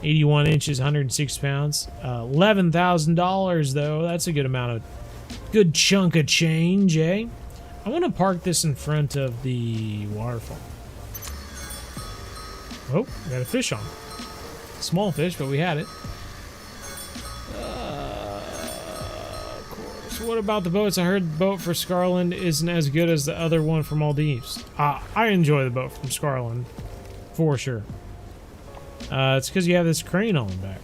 81 inches, 106 pounds. $11,000 though. That's a good amount of, good chunk of change, eh? I want to park this in front of the waterfall. Oh, we got a fish on. Small fish, but we had it. Of course. What about the boats? I heard the boat for Skarland isn't as good as the other one from Maldives. I enjoy the boat from Skarland, for sure. It's because you have this crane on the back.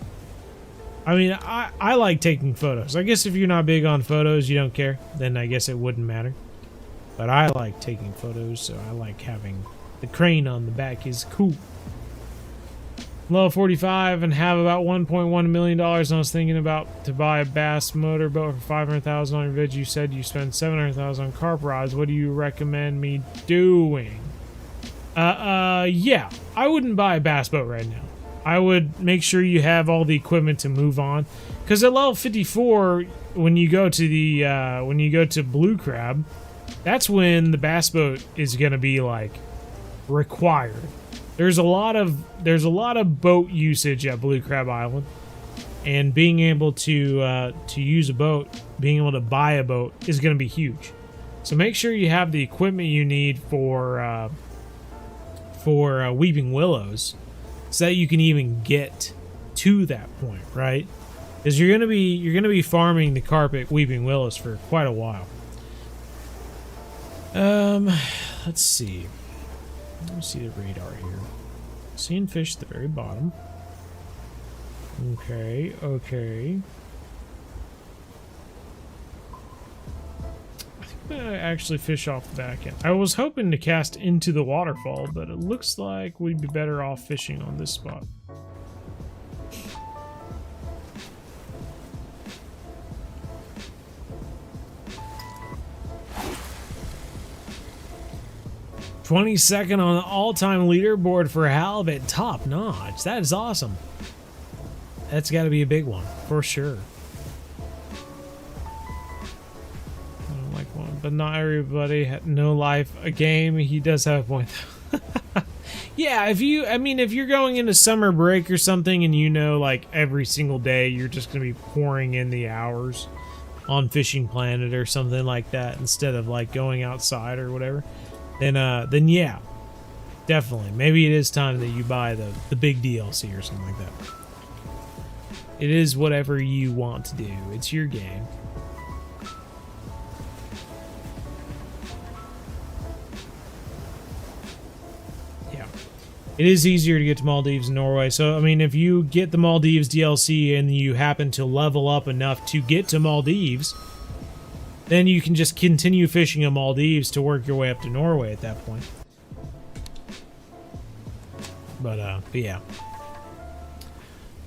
I mean, I like taking photos. I guess if you're not big on photos, you don't care, then I guess it wouldn't matter. But I like taking photos, so I like having the crane on the back is cool. Level 45 and have about $1.1 million. And I was thinking about to buy a bass motorboat for $500,000 on your vid. You said you spend $700,000 on carp rods. What do you recommend me doing? Yeah, I wouldn't buy a bass boat right now. I would make sure you have all the equipment to move on, because at level 54, when you go to the blue crab, that's when the bass boat is going to be like required. There's a lot of boat usage at Blue Crab Island, and being able to use a boat, being able to buy a boat is going to be huge. So make sure you have the equipment you need for weeping willows, so that you can even get to that point, right? Because you're gonna be farming the carp at weeping willows for quite a while. Let's see. Let me see the radar here. Seeing fish at the very bottom. Okay, okay. I think I'm gonna actually fish off the back end. I was hoping to cast into the waterfall, but it looks like we'd be better off fishing on this spot. '22nd on the all-time leaderboard for halibut, top notch. That is awesome. That's got to be a big one for sure. I don't like one, but not everybody. No life, a game. He does have a point. Yeah, if you're going into summer break or something, and you know, like every single day you're just gonna be pouring in the hours on Fishing Planet or something like that, instead of like going outside or whatever. Then yeah, definitely. Maybe it is time that you buy the big DLC or something like that. It is whatever you want to do. It's your game. Yeah. It is easier to get to Maldives and Norway. So, I mean, if you get the Maldives DLC and you happen to level up enough to get to Maldives, then you can just continue fishing in Maldives to work your way up to Norway at that point. But yeah.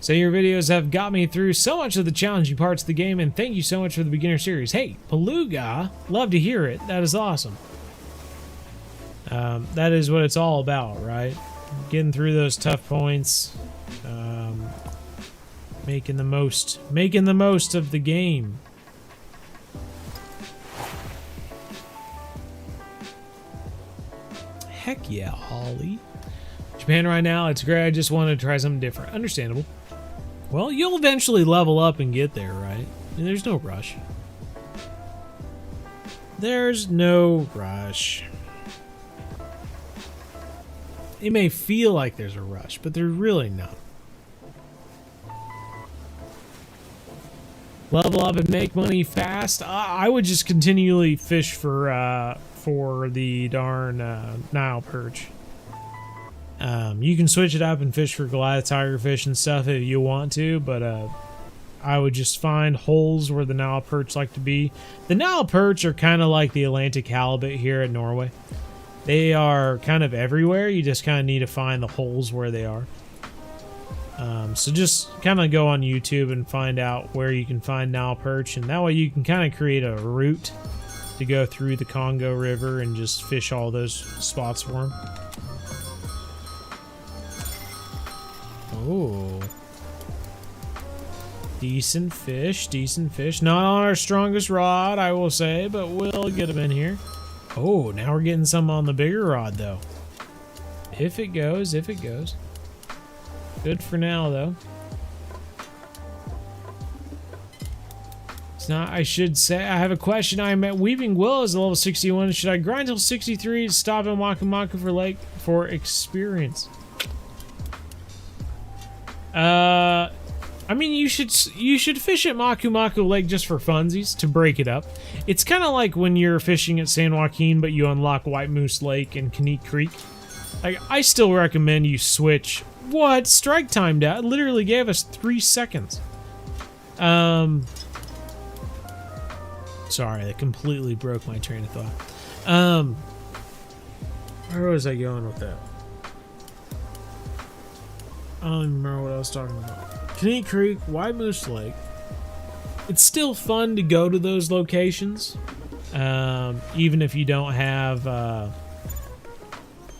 So your videos have got me through so much of the challenging parts of the game, and thank you so much for the beginner series. Hey, Beluga, love to hear it. That is awesome. That is what it's all about, right? Getting through those tough points, making the most of the game. Heck yeah, Holly. Japan right now, it's great. I just wanted to try something different. Understandable. Well, you'll eventually level up and get there, right? And there's no rush. There's no rush. It may feel like there's a rush, but there's really not. Level up and make money fast. I would just continually fish for the darn Nile perch. You can switch it up and fish for Goliath tigerfish and stuff if you want to, but I would just find holes where the Nile perch like to be. The Nile perch are kind of like the Atlantic halibut here at Norway. They are kind of everywhere. You just kind of need to find the holes where they are. So just kind of go on YouTube and find out where you can find Nile perch, and that way you can kind of create a route to go through the Congo River and just fish all those spots for them. Oh. Decent fish, decent fish. Not on our strongest rod, I will say, but we'll get them in here. Oh, now we're getting some on the bigger rod, though. If it goes, if it goes. Good for now, though. It's not, I should say, I have a question. I'm at Weeping Willows, level 61. Should I grind till 63 to stop in Maku Maku for Lake for experience? I mean, you should fish at Maku Maku Lake just for funsies, to break it up. It's kind of like when you're fishing at San Joaquin, but you unlock White Moose Lake and Kanik Creek. Like, I still recommend you switch. What? Strike timed out. It literally gave us 3 seconds. Sorry, that completely broke my train of thought. Where was I going with that? I don't even remember what I was talking about. Kanik Creek, White Moose Lake. It's still fun to go to those locations, even if you don't have,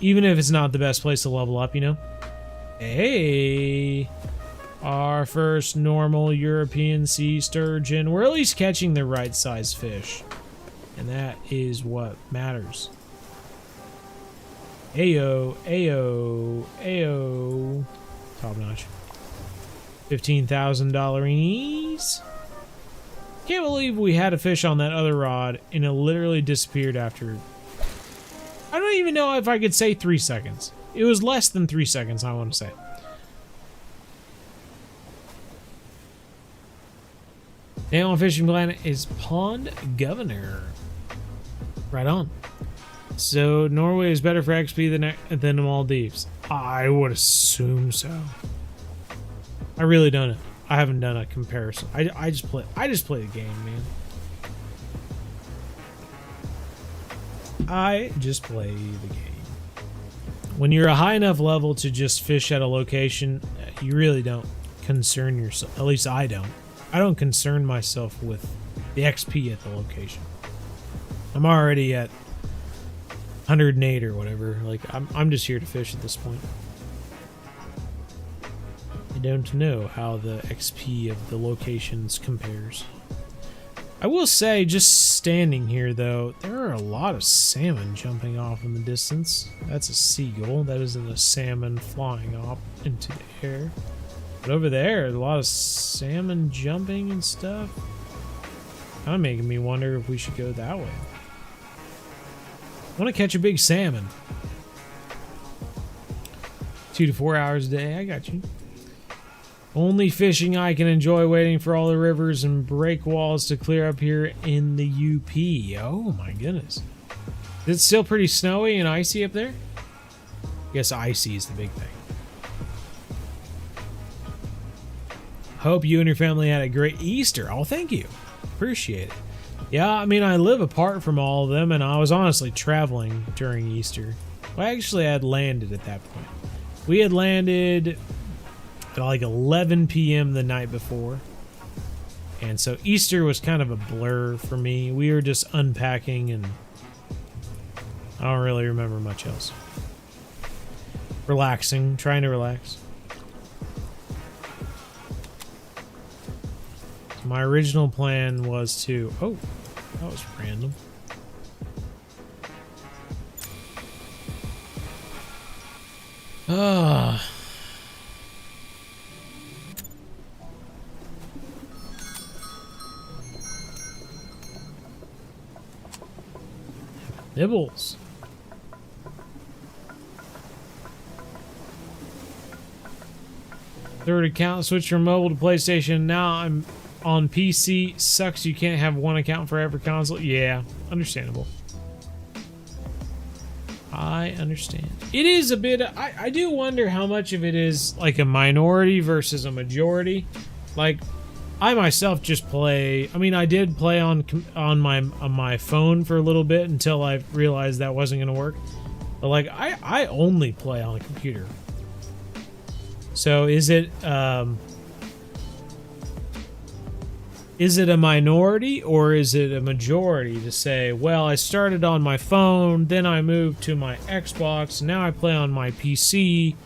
even if it's not the best place to level up, you know? Hey, our first normal European sea sturgeon. We're at least catching the right size fish, and that is what matters. Ayo, ayo, ayo. Top notch. $15,000. Can't believe we had a fish on that other rod and it literally disappeared after. I don't even know if I could say 3 seconds. It was less than 3 seconds, I want to say. Name on fishing planet is Pond Governor. Right on. So Norway is better for XP than the Maldives. I would assume so. I really don't know. I haven't done a comparison. I just play the game, man. I just play the game. When you're a high enough level to just fish at a location, you really don't concern yourself. At least I don't. I don't concern myself with the XP at the location. I'm already at 108 or whatever. Like, I'm just here to fish at this point. I don't know how the XP of the locations compares. I will say, just standing here though, there are a lot of salmon jumping off in the distance. That's a seagull. That isn't a salmon flying off into the air. But over there, a lot of salmon jumping and stuff. Kind of making me wonder if we should go that way. I want to catch a big salmon. 2 to 4 hours a day. I got you. Only fishing I can enjoy, waiting for all the rivers and break walls to clear up here in the UP. Oh my goodness. Is it still pretty snowy and icy up there? I guess icy is the big thing. Hope you and your family had a great Easter. Oh, thank you. Appreciate it. Yeah, I mean, I live apart from all of them, and I was honestly traveling during Easter. Well, actually, I had landed at that point. We had landed at like 11 p.m. the night before. And so Easter was kind of a blur for me. We were just unpacking and I don't really remember much else. Relaxing, trying to relax. My original plan was to... Oh, that was random. Ah. Nibbles. Third account, switch from mobile to PlayStation. Now I'm on PC. Sucks you can't have one account for every console. Yeah, understandable. I understand. It is a bit... I do wonder how much of it is like a minority versus a majority. Like, I myself just play... I mean, I did play on my phone for a little bit until I realized that wasn't going to work. But, like, I only play on a computer. So, is it a minority or is it a majority to say, well, I started on my phone, then I moved to my Xbox, now I play on my PC?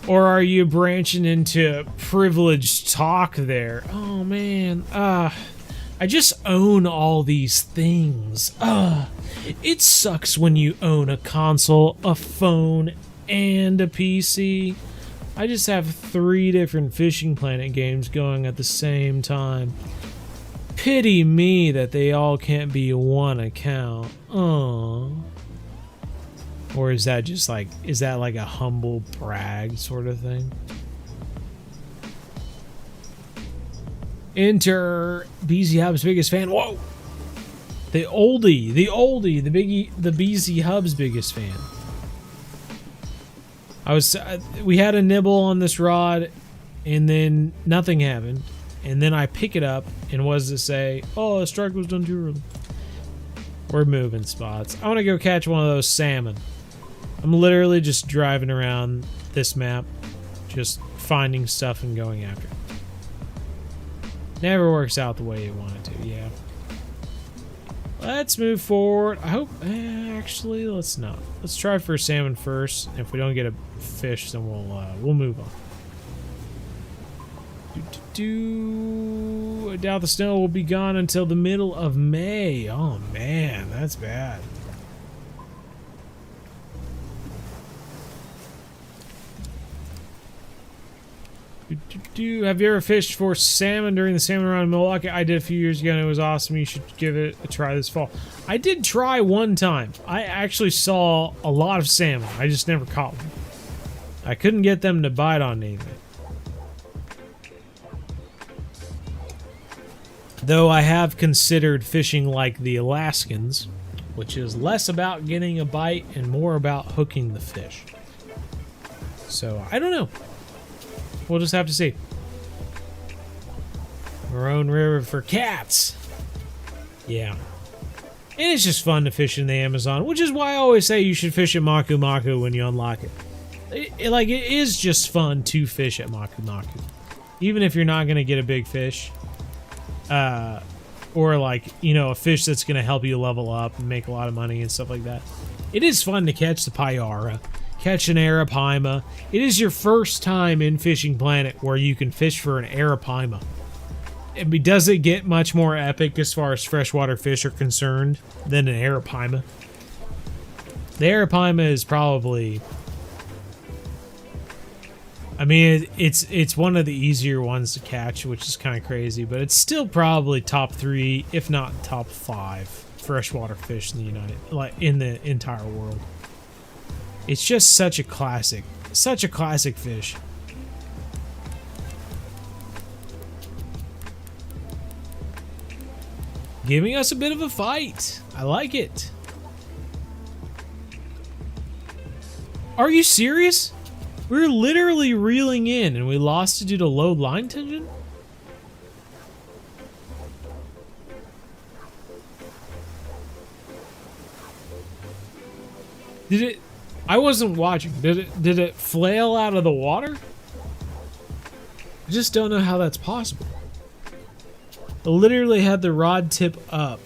Or are you branching into privileged talk there? Oh, man. I just own all these things. It sucks when you own a console, a phone, and a PC. I just have 3 different Fishing Planet games going at the same time. Pity me that they all can't be one account. Aww. Or is that just like, is that like a humble brag sort of thing? Enter BZ Hub's biggest fan. Whoa! The oldie, the biggie, the BZ Hub's biggest fan. We had a nibble on this rod, and then nothing happened. And then I pick it up, and what does it say? Oh, a strike was done too early. We're moving spots. I want to go catch one of those salmon. I'm literally just driving around this map, just finding stuff and going after it. Never works out the way you want it to, yeah. Let's move forward. I hope... actually, let's not. Let's try for a salmon first. If we don't get a fish, then we'll move on. I doubt the snow will be gone until the middle of May. Oh, man. That's bad. Have you ever fished for salmon during the salmon run in Milwaukee? I did a few years ago and it was awesome. You should give it a try this fall. I did try one time. I actually saw a lot of salmon. I just never caught them. I couldn't get them to bite on anything. Though I have considered fishing like the Alaskans, which is less about getting a bite and more about hooking the fish. So, I don't know. We'll just have to see. Maroon River for cats. Yeah. And it's just fun to fish in the Amazon, which is why I always say you should fish at Maku Maku when you unlock it. It is just fun to fish at Maku Maku. Even if you're not going to get a big fish. Or like, you know, a fish that's going to help you level up and make a lot of money and stuff like that. It is fun to catch the Payara. Catch an arapaima. It is your first time in Fishing Planet where you can fish for an arapaima. Does it get much more epic as far as freshwater fish are concerned than an arapaima? The arapaima is probably... I mean, it's one of the easier ones to catch, which is kind of crazy, but it's still probably top 3, if not top 5, freshwater fish in the entire world. It's just such a classic fish. Giving us a bit of a fight. I like it. Are you serious? We were literally reeling in and we lost it due to low line tension? Did it... I wasn't watching. Did it flail out of the water? I just don't know how that's possible. I literally had the rod tip up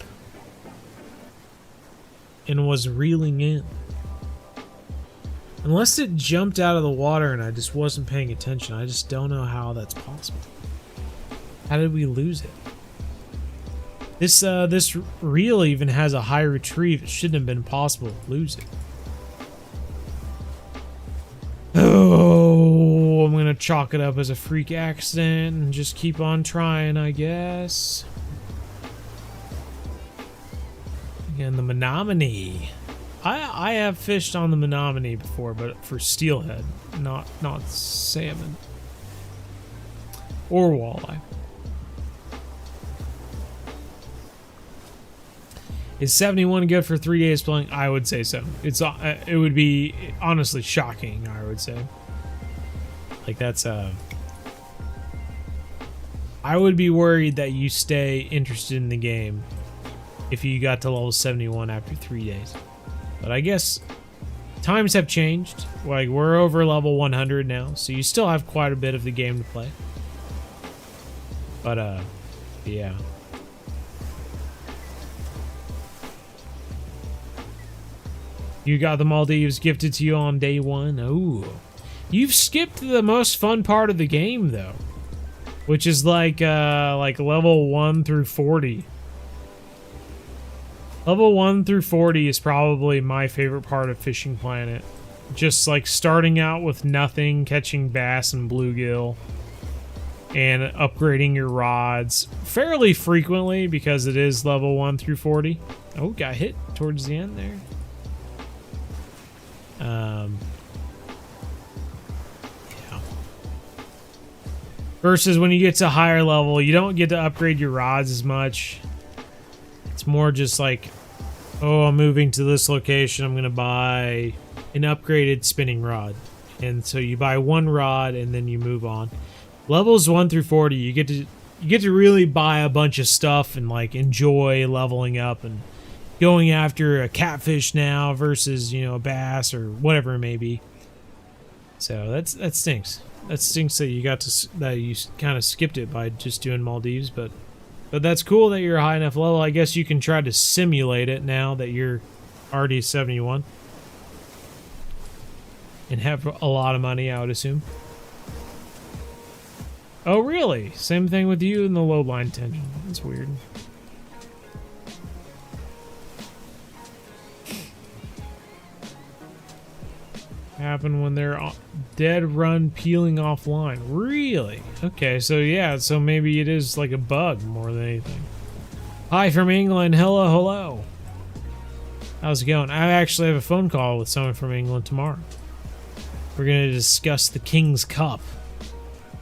and was reeling in. Unless it jumped out of the water and I just wasn't paying attention, I just don't know how that's possible. How did we lose it? This reel even has a high retrieve. It shouldn't have been possible to lose it. Oh, I'm gonna chalk it up as a freak accident and just keep on trying, I guess. And the Menominee. I have fished on the Menominee before, but for steelhead, not salmon or walleye. Is 71 good for 3 days playing? I would say so. It would be honestly shocking, I would say. Like that's I would be worried that you stay interested in the game if you got to level 71 after 3 days. But I guess times have changed. Like we're over level 100 now, so you still have quite a bit of the game to play. But yeah. You got the Maldives gifted to you on day 1. Ooh. You've skipped the most fun part of the game, though. Which is like level 1 through 40. Level 1 through 40 is probably my favorite part of Fishing Planet. Just like starting out with nothing, catching bass and bluegill. And upgrading your rods fairly frequently because it is level 1 through 40. Oh, got hit towards the end there. Yeah. Versus when you get to higher level, you don't get to upgrade your rods as much. It's more just like, oh, I'm moving to this location. I'm going to buy an upgraded spinning rod. And so you buy one rod and then you move on. Levels 1 through 40, you get to really buy a bunch of stuff and like enjoy leveling up and going after a catfish now versus, you know, a bass or whatever it may be. So that stinks. That stinks that you kind of skipped it by just doing Maldives, but that's cool that you're a high enough level. I guess you can try to simulate it now that you're already 71 and have a lot of money, I would assume. Oh, really? Same thing with you and the low line tension. That's weird. Happen when they're dead run peeling offline. Really? Okay, so yeah, so maybe it is like a bug more than anything. Hi from England. Hello, hello. How's it going? I actually have a phone call with someone from England tomorrow. We're going to discuss the King's Cup.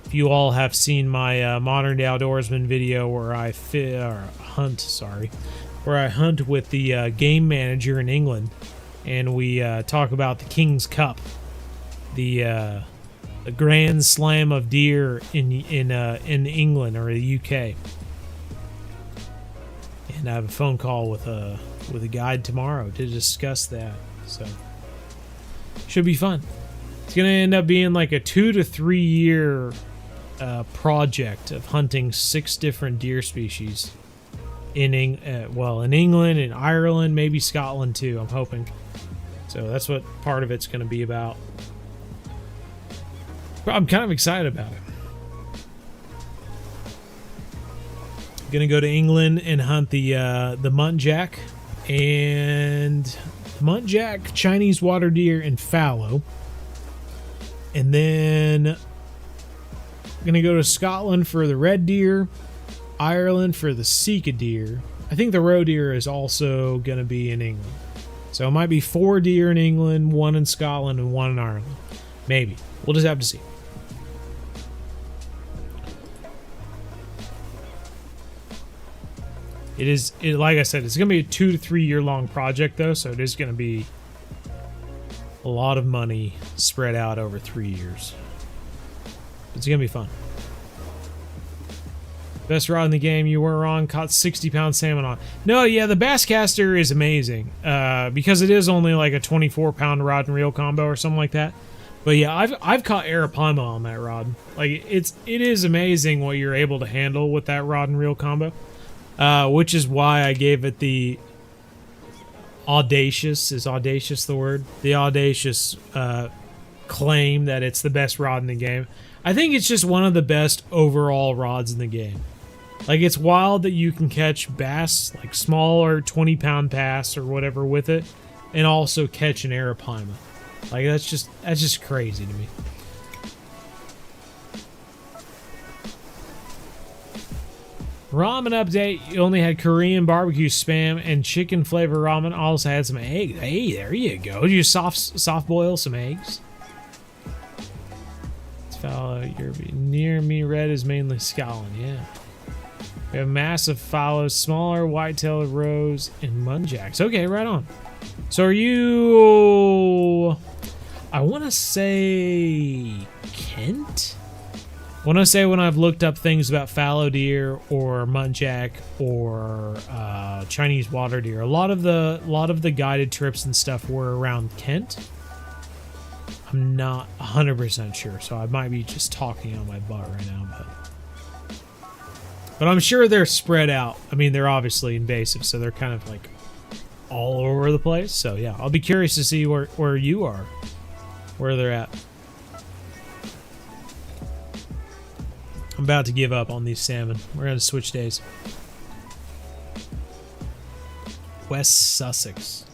If you all have seen my Modern Day Outdoorsman video where I hunt with the game manager in England. And we talk about the King's Cup, the Grand Slam of deer in England or the UK. And I have a phone call with a guide tomorrow to discuss that. So should be fun. It's gonna end up being like a 2 to 3 year project of hunting 6 different deer species in England, in Ireland, maybe Scotland too. I'm hoping. So that's what part of it's going to be about. But I'm kind of excited about it. Going to go to England and hunt the muntjac and muntjac, Chinese water deer, and fallow. And then going to go to Scotland for the red deer, Ireland for the sika deer. I think the roe deer is also going to be in England. So it might be 4 deer in England, 1 in Scotland, and 1 in Ireland. Maybe. We'll just have to see. Like I said, it's going to be a 2 to 3 year long project though, so it is going to be a lot of money spread out over 3 years. It's going to be fun. Best rod in the game, you weren't wrong. Caught 60-pound salmon on. No, yeah, the Basscaster is amazing because it is only like a 24-pound rod and reel combo or something like that. But yeah, I've caught arapaima on that rod. Like it is amazing what you're able to handle with that rod and reel combo, which is why I gave it the audacious. Is audacious the word? The audacious claim that it's the best rod in the game. I think it's just one of the best overall rods in the game. Like, it's wild that you can catch bass, like smaller 20-pound bass or whatever with it, and also catch an arapaima. Like, that's just crazy to me. Ramen update. You only had Korean barbecue spam and chicken flavor ramen. Also had some eggs. Hey, there you go. Did you soft boil some eggs? It's fallow. You're near me. Red is mainly Skarland. Yeah. We have massive fallows, smaller white-tailed roes, and muntjacks. Okay, right on. So are you... I want to say Kent? I want to say when I've looked up things about fallow deer or muntjack or Chinese water deer, a lot of the guided trips and stuff were around Kent. I'm not 100% sure, so I might be just talking on my butt right now, but I'm sure they're spread out. I mean, they're obviously invasive, so they're kind of like all over the place. So yeah, I'll be curious to see where you are, where they're at. I'm about to give up on these salmon. We're going to switch days. West Sussex.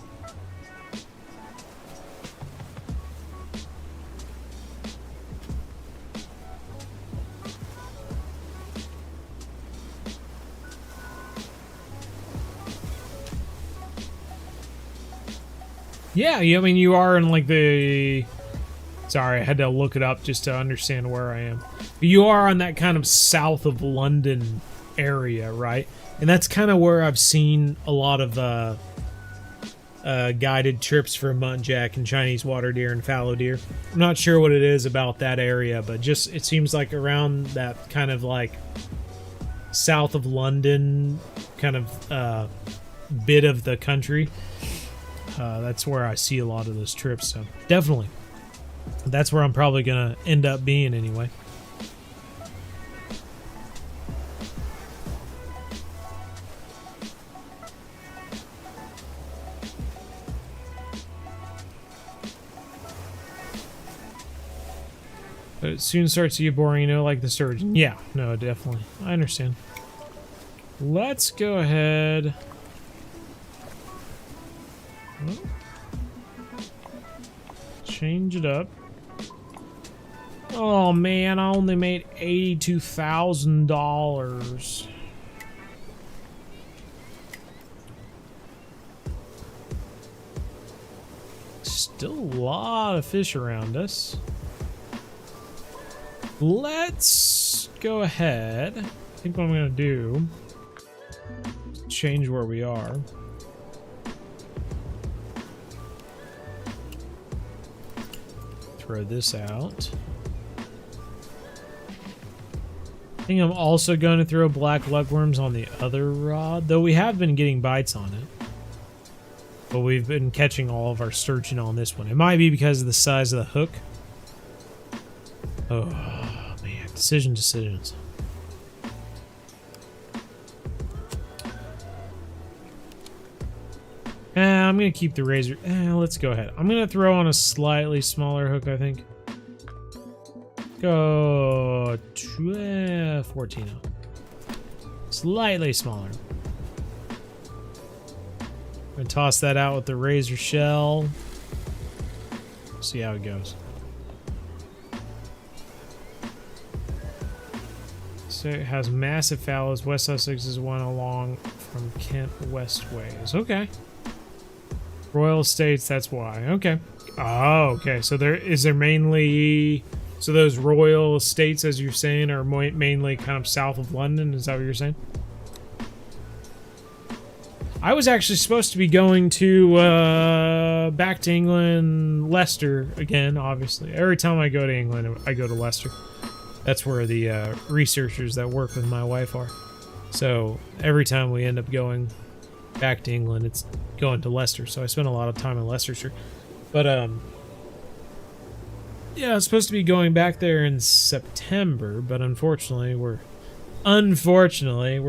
Yeah, I mean, you are in like the... Sorry, I had to look it up just to understand where I am. You are on that kind of south of London area, right? And that's kind of where I've seen a lot of guided trips for muntjack and Chinese water deer and fallow deer. I'm not sure what it is about that area, but just it seems like around that kind of like south of London kind of bit of the country. That's where I see a lot of those trips, so definitely. That's where I'm probably going to end up being anyway. But it soon starts to get boring, you know, like the Sturgeon. Yeah, no, definitely. I understand. Let's go ahead. Change it up. Oh man, I only made $82,000. Still a lot of fish around us. Let's go ahead. I think what I'm gonna do is change where we are. Throw this out. I think I'm also going to throw black lugworms on the other rod, though we have been getting bites on it. But we've been catching all of our sturgeon on this one. It might be because of the size of the hook. Oh, man. Decisions. I'm going to keep the razor. Let's go ahead. I'm going to throw on a slightly smaller hook, I think. Go 14. Slightly smaller. I'm going to toss that out with the razor shell. See how it goes. So it has massive fallows. West Sussex is one along from Kent westways. Okay. Royal Estates, that's why. Okay. Oh, okay. So there mainly... So those Royal Estates, as you're saying, are mainly kind of south of London? Is that what you're saying? I was actually supposed to be going to back to England, Leicester again, obviously. Every time I go to England, I go to Leicester. That's where the researchers that work with my wife are. So every time we end up going back to England, it's going to Leicester. So I spent a lot of time in Leicestershire. But Yeah, it's supposed to be going back there in September, but unfortunately we're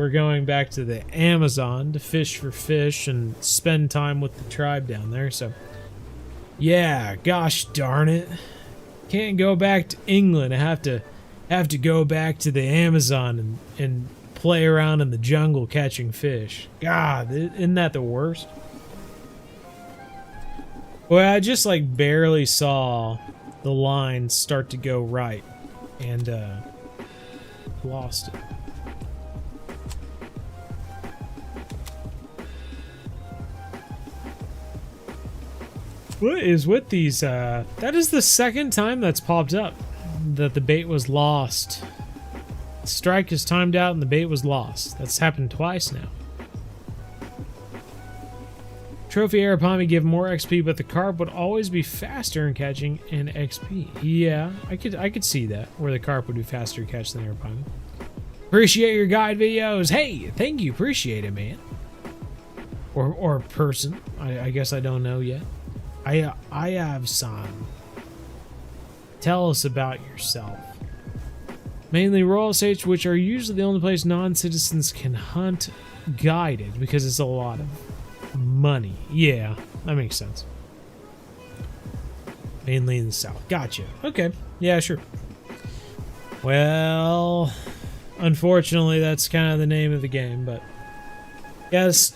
going back to the Amazon to fish for fish and spend time with the tribe down there. So yeah, gosh darn it. Can't go back to England. I have to go back to the Amazon and play around in the jungle catching fish. God, isn't that the worst? Well, I just like barely saw the line start to go right and lost it. What is with these? That is the second time that's popped up that the bait was lost. Strike is timed out and the bait was lost. That's happened twice now. Trophy Arapami give more XP, but the carp would always be faster in catching and XP. Yeah, I could see that, where the carp would be faster to catch than Arapami. Appreciate your guide videos. Hey, thank you. Appreciate it, man. Or person. I guess I don't know yet. I have some. Tell us about yourself. Mainly rural states, which are usually the only place non-citizens can hunt guided because it's a lot of money. Yeah, that makes sense. Mainly in the south. Gotcha. Okay. Yeah, sure. Well, unfortunately, that's kind of the name of the game, but yes,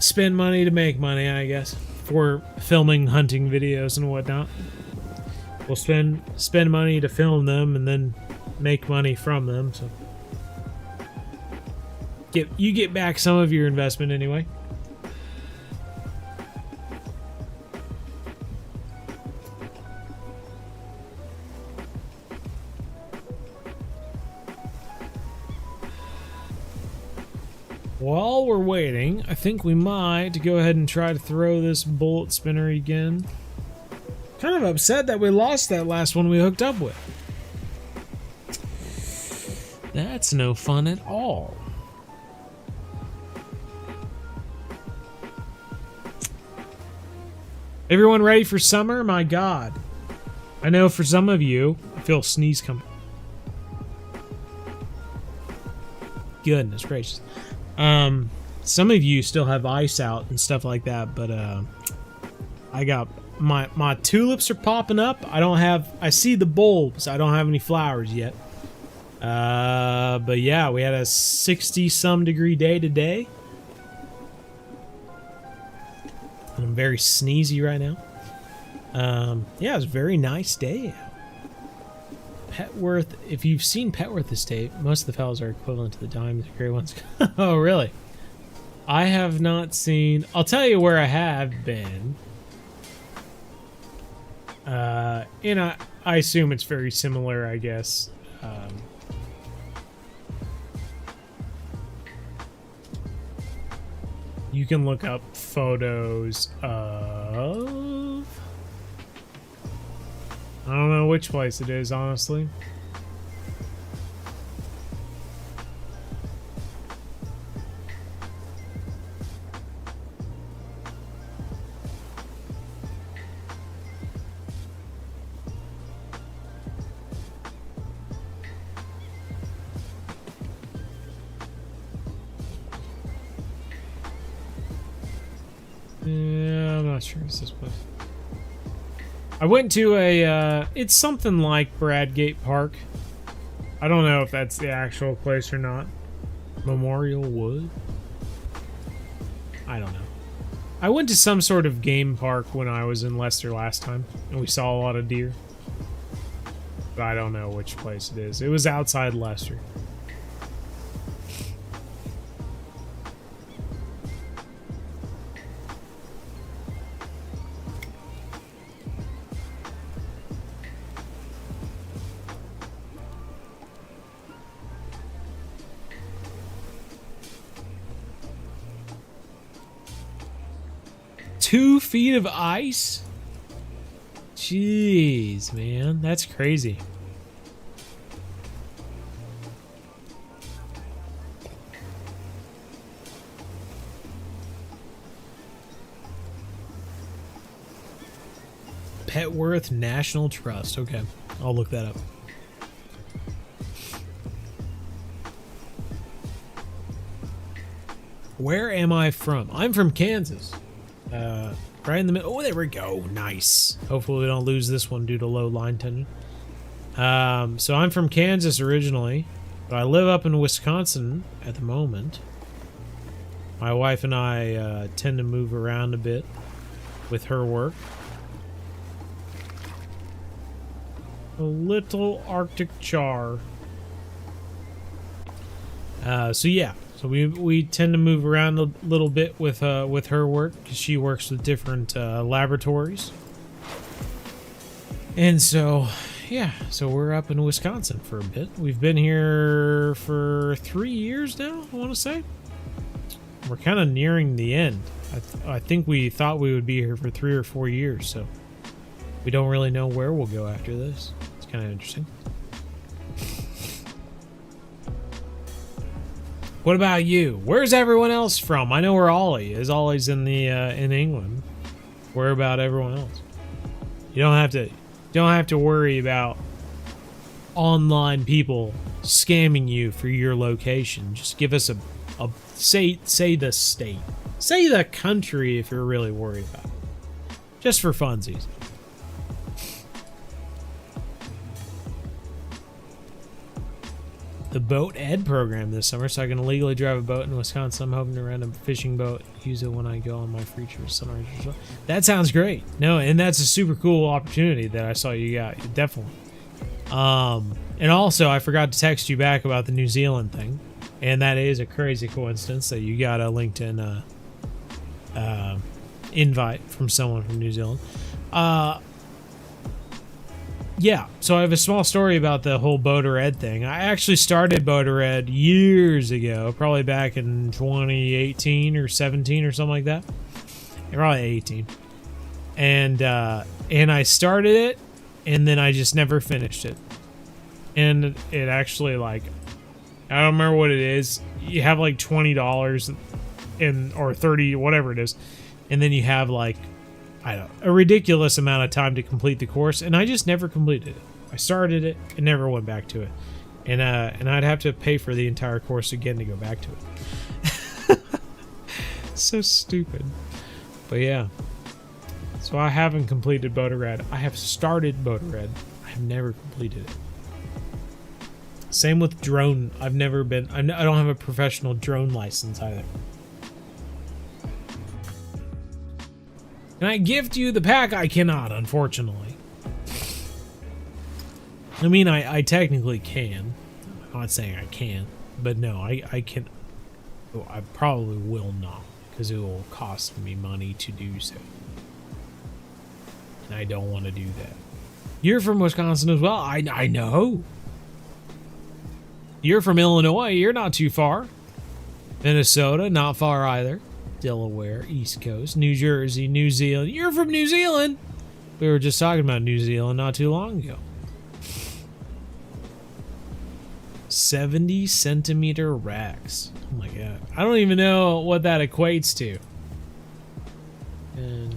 spend money to make money, I guess, for filming hunting videos and whatnot. We'll spend money to film them and then make money from them. So you get back some of your investment anyway. While we're waiting, I think we might go ahead and try to throw this bullet spinner again. Kind of upset that we lost that last one we hooked up with. That's no fun at all. Everyone ready for summer? My God. I know for some of you, I feel a sneeze coming. Goodness gracious. Some of you still have ice out and stuff like that, but I got my tulips are popping up. I see the bulbs. I don't have any flowers yet. But yeah, we had a 60-some degree day today. And I'm very sneezy right now. Yeah, it was a very nice day. Petworth, if you've seen Petworth Estate, most of the fellows are equivalent to the dimes and gray ones. Oh, really? I have not seen... I'll tell you where I have been. And I assume it's very similar, I guess. You can look up photos of... I don't know which place it is, honestly. Yeah, I'm not sure it's this place. I went to a, it's something like Bradgate Park. I don't know if that's the actual place or not. Memorial Wood? I don't know. I went to some sort of game park when I was in Leicester last time, and we saw a lot of deer. But I don't know which place it is. It was outside Leicester. Two feet of ice? Jeez, man, that's crazy. Petworth National Trust. Okay, I'll look that up. Where am I from? I'm from Kansas. Right in the middle. Oh, there we go. Nice. Hopefully we don't lose this one due to low line tension. So I'm from Kansas originally, but I live up in Wisconsin at the moment. My wife and I tend to move around a bit with her work. A little Arctic char. So yeah, so we tend to move around a little bit with her work because she works with different laboratories, and so yeah, so we're up in Wisconsin for a bit. We've been here for 3 years now, I want to say. We're kind of nearing the end. I think we thought we would be here for 3 or 4 years, so we don't really know where we'll go after this. It's kind of interesting. What about you? Where's everyone else from? I know where Ollie is. Ollie's in the in England. Where about everyone else? You don't have to worry about online people scamming you for your location. Just give us a say the state. Say the country if you're really worried about it. Just for funsies. The boat ed program this summer, so I can legally drive a boat in Wisconsin. I'm hoping to rent a fishing boat, use it when I go on my free trip sunrise. That sounds great. No, and that's a super cool opportunity that I saw you got. Definitely. And also, I forgot to text you back about the New Zealand thing, and that is a crazy coincidence that you got a LinkedIn invite from someone from New Zealand. Yeah, so I have a small story about the whole Boater Ed thing. I actually started Boater Ed years ago, probably back in 2018 or 17 or something like that. Probably 18. And I started it, and then I just never finished it. And it actually, like, I don't remember what it is. You have like $20 or 30, whatever it is, and then you have like, I don't know, a ridiculous amount of time to complete the course, and I just never completed it. I started it and never went back to it, and I'd have to pay for the entire course again to go back to it. So stupid. But yeah, so I haven't completed Boater Ed. I have started Boater Ed. I have never completed it. Same with drone. I don't have a professional drone license either. Can I gift you the pack? I cannot, unfortunately. I mean, I technically can. I'm not saying I can't, but no, I can. Oh, I probably will not, because it will cost me money to do so. And I don't want to do that. You're from Wisconsin as well. I know. You're from Illinois. You're not too far. Minnesota, not far either. Delaware, East Coast, New Jersey, New Zealand. You're from New Zealand. We were just talking about New Zealand not too long ago. 70 centimeter racks. Oh my god. I don't even know what that equates to. And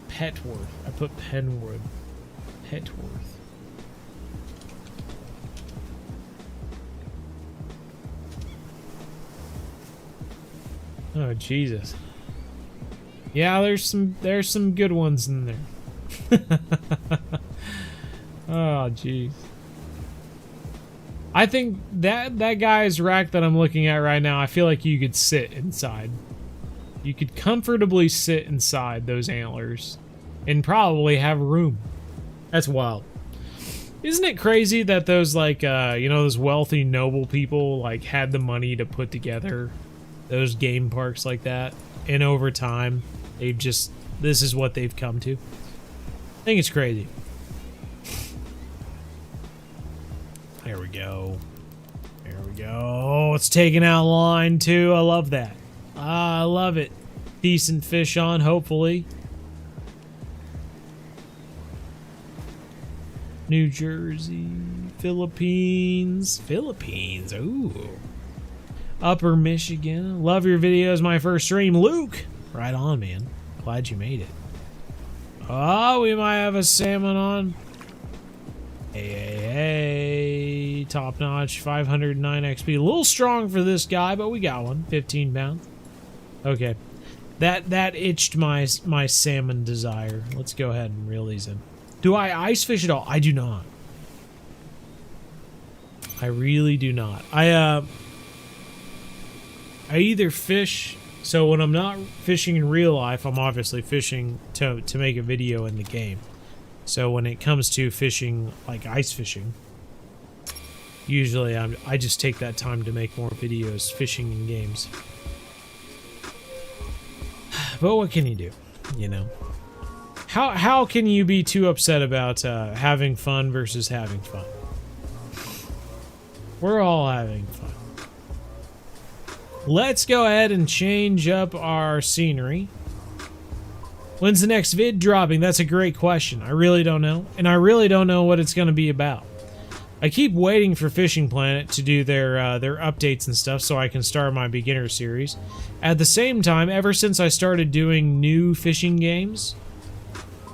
Petworth. I put Penwood. Petworth. Oh Jesus. Yeah, there's some good ones in there. Oh jeez. I think that guy's rack that I'm looking at right now, I feel like you could sit inside. You could comfortably sit inside those antlers and probably have room. That's wild. Isn't it crazy that those, like, those wealthy, noble people, like, had the money to put together those game parks like that, and over time, they've just, this is what they've come to. I think it's crazy. There we go. There we go. It's taking out line, too. I love that. I love it. Decent fish on, hopefully. New Jersey, Philippines, ooh. Upper Michigan, love your videos, my first stream. Luke, right on, man. Glad you made it. Oh, we might have a salmon on. Hey, top notch, 509 XP. A little strong for this guy, but we got one. 15 pounds. Okay, that itched my salmon desire. Let's go ahead and reel these in. Do I ice fish at all? I do not. I really do not. I either fish. So when I'm not fishing in real life, I'm obviously fishing to make a video in the game. So when it comes to fishing, like ice fishing, usually I just take that time to make more videos fishing in games. But what can you do, you know? How can you be too upset about having fun versus having fun? We're all having fun. Let's go ahead and change up our scenery. When's the next vid dropping? That's a great question. I really don't know. And I really don't know what it's going to be about. I keep waiting for Fishing Planet to do their updates and stuff so I can start my beginner series. At the same time, ever since I started doing new fishing games,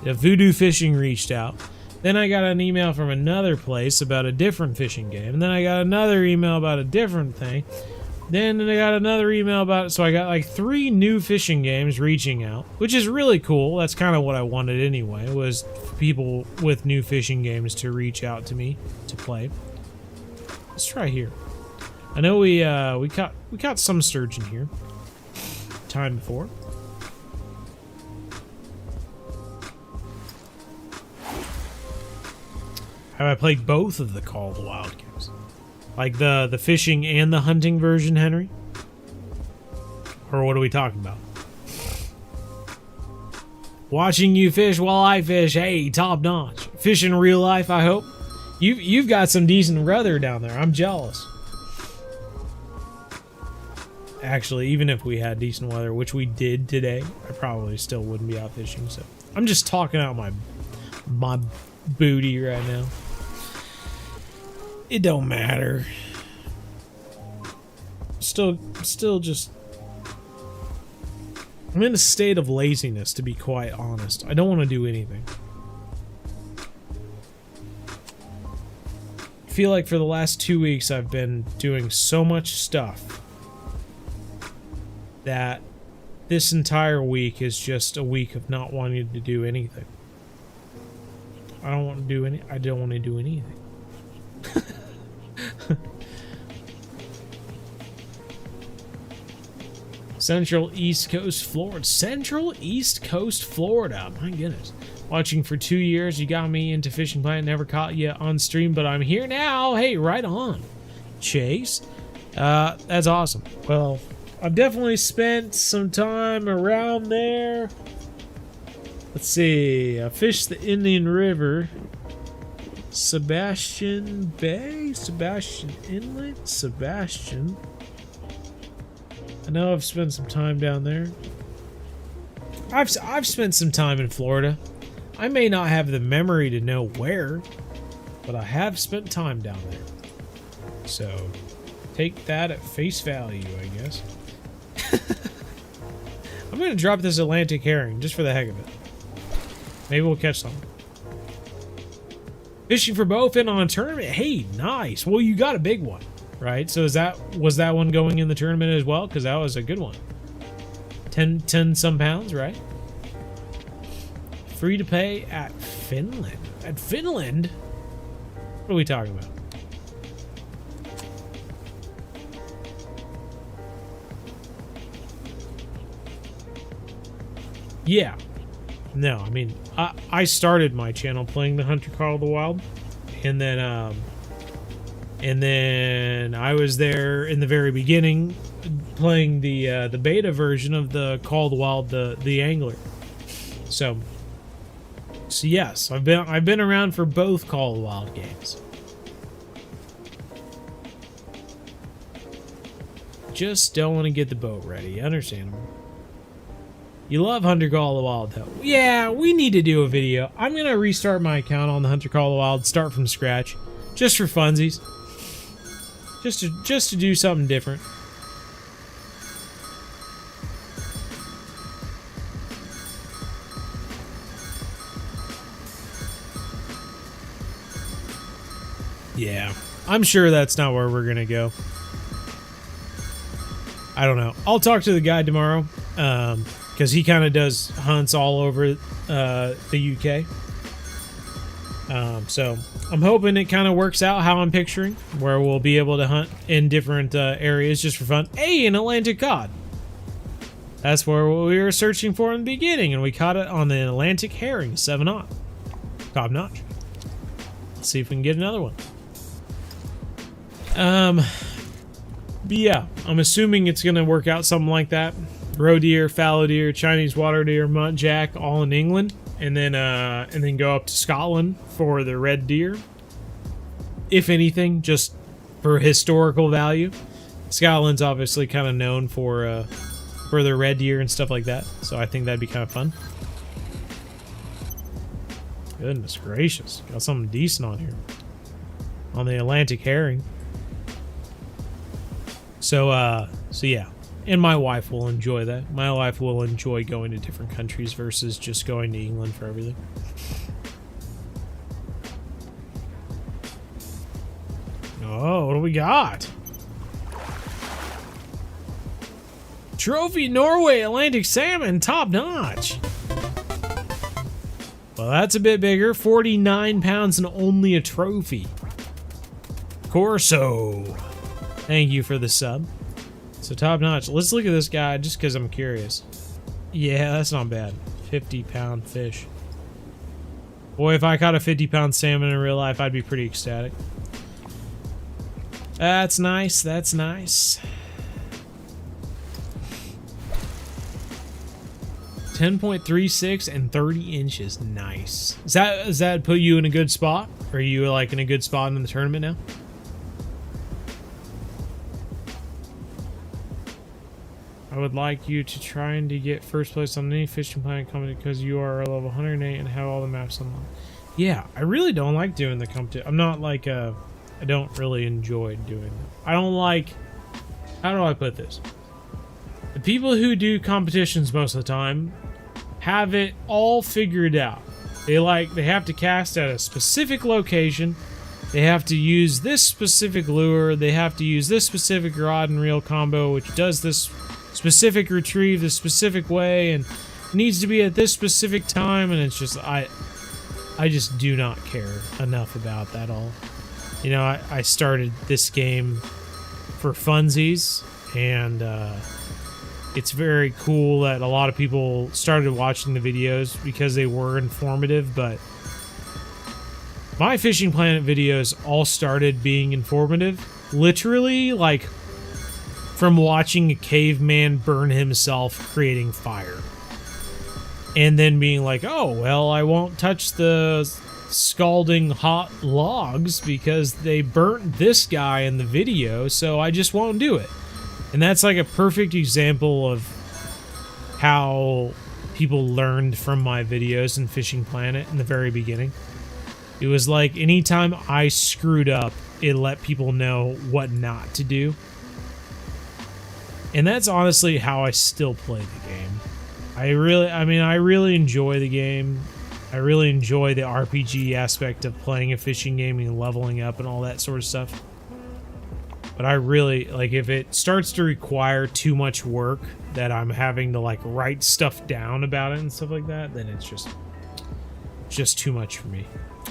Voodoo Fishing reached out. Then I got an email from another place about a different fishing game. And then I got another email about a different thing. Then I got another email about it. So I got like 3 new fishing games reaching out, which is really cool. That's kind of what I wanted anyway, was people with new fishing games to reach out to me to play. Let's try here. I know we caught some sturgeon here time before. Have I played both of the Call of the Wild games? Like the fishing and the hunting version, Henry? Or what are we talking about? Watching you fish while I fish, hey, top notch. Fish in real life, I hope. You've got some decent weather down there. I'm jealous. Actually, even if we had decent weather, which we did today, I probably still wouldn't be out fishing. So I'm just talking out my booty right now. It don't matter. Still just... I'm in a state of laziness, to be quite honest. I don't want to do anything. I feel like for the last 2 weeks I've been doing so much stuff that this entire week is just a week of not wanting to do anything. I don't want to do anything. Central East Coast Florida. Central East Coast Florida. My goodness. Watching for 2 years. You got me into Fishing Planet. Never caught you on stream, but I'm here now. Hey, right on. Chase. That's awesome. Well, I've definitely spent some time around there. Let's see. I fished the Indian River. Sebastian Bay? Sebastian Inlet? Sebastian. I know I've spent some time down there. I've spent some time in Florida. I may not have the memory to know where, but I have spent time down there. So, take that at face value, I guess. I'm going to drop this Atlantic herring just for the heck of it. Maybe we'll catch some. Fishing for bowfin on a tournament? Hey, nice. Well, you got a big one, right? So was that one going in the tournament as well? Because that was a good one. 10 some pounds, right? Free to pay at Finland. At Finland? What are we talking about? Yeah. No, I mean, I started my channel playing the Hunter Call of the Wild, and then I was there in the very beginning playing the beta version of the Call of the Wild, the Angler. So yes, I've been around for both Call of the Wild games. Just don't want to get the boat ready. Understandable. You love Hunter Call of the Wild, though. Yeah, we need to do a video. I'm going to restart my account on the Hunter Call of the Wild, start from scratch, just for funsies. Just to do something different. Yeah, I'm sure that's not where we're going to go. I don't know. I'll talk to the guy tomorrow. Because he kind of does hunts all over the UK. So I'm hoping it kind of works out how I'm picturing, where we'll be able to hunt in different areas just for fun. Hey, an Atlantic cod. That's where we were searching for in the beginning, and we caught it on the Atlantic herring, 7/0. Top notch. Let's see if we can get another one. But yeah, I'm assuming it's going to work out something like that. Roe deer, fallow deer, Chinese water deer, muntjac, all in England, and then go up to Scotland for the red deer. If anything, just for historical value. Scotland's obviously kind of known for their red deer and stuff like that, so I think that'd be kind of fun. Goodness gracious, got something decent on here. On the Atlantic herring. So yeah. And my wife will enjoy that. My wife will enjoy going to different countries versus just going to England for everything. Oh, what do we got? Trophy Norway Atlantic salmon, top notch. Well, that's a bit bigger. 49 pounds and only a trophy. Corso. Thank you for the sub. So top notch. Let's look at this guy just because I'm curious. Yeah, that's not bad. 50-pound fish. Boy, if I caught a 50-pound salmon in real life, I'd be pretty ecstatic. That's nice. That's nice. 10.36 and 30 inches. Nice. Does that put you in a good spot? Are you like in a good spot in the tournament now? I would like you to try to get first place on any fishing planet company because you are level 108 and have all the maps unlocked. Yeah, I really don't like doing the competition. I'm not like I don't really enjoy doing it. I don't like, how do I put this? The people who do competitions most of the time have it all figured out. They have to cast at a specific location. They have to use this specific lure. They have to use this specific rod and reel combo, which does this specific retrieve this specific way and needs to be at this specific time, and it's just I just do not care enough about that all. You know, I started this game for funsies, and it's very cool that a lot of people started watching the videos because they were informative, but my Fishing Planet videos all started being informative, literally, like, from watching a caveman burn himself creating fire. And then being like, oh, well, I won't touch the scalding hot logs because they burnt this guy in the video, so I just won't do it. And that's like a perfect example of how people learned from my videos in Fishing Planet in the very beginning. It was like anytime I screwed up, it let people know what not to do. And that's honestly how I still play the game. I really enjoy the game. I really enjoy the RPG aspect of playing a fishing game and leveling up and all that sort of stuff. But I really, like, if it starts to require too much work that I'm having to, like, write stuff down about it and stuff like that, then it's just too much for me.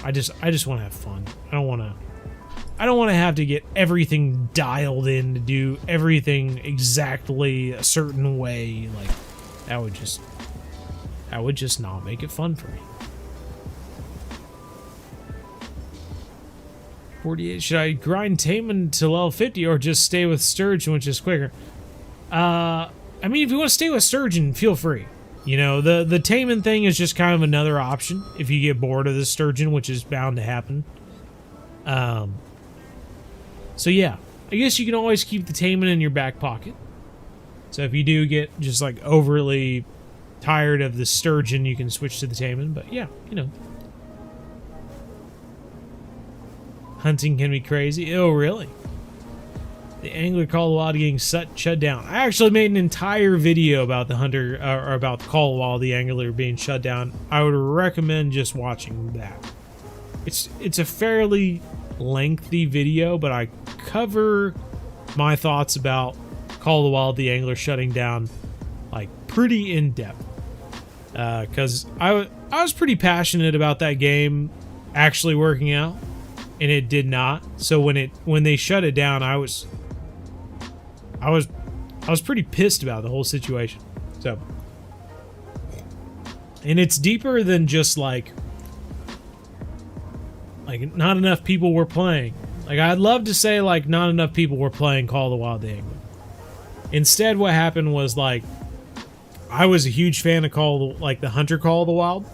I just want to have fun. I don't want to have to get everything dialed in to do everything exactly a certain way. Like, that would just not make it fun for me. 48. Should I grind Taman to level 50 or just stay with Sturgeon, which is quicker? I mean, if you want to stay with Sturgeon, feel free. You know, the Taman thing is just kind of another option if you get bored of the Sturgeon, which is bound to happen. So yeah, I guess you can always keep the Taman in your back pocket. So if you do get just like overly tired of the sturgeon, you can switch to the taimen. But yeah, you know. Hunting can be crazy. Oh, really? The angler call the wild getting shut down. I actually made an entire video about the hunter, or about the call the wild, the angler being shut down. I would recommend just watching that. It's a fairly lengthy video, but I cover my thoughts about call the wild, the angler shutting down, like pretty in depth. Because I was pretty passionate about that game actually working out. And it did not. So when they shut it down, I was pretty pissed about the whole situation. So, and it's deeper than just like not enough people were playing. Like, I'd love to say like not enough people were playing Call the Wild the Angler. Instead, what happened was like I was a huge fan of the Hunter Call the Wild,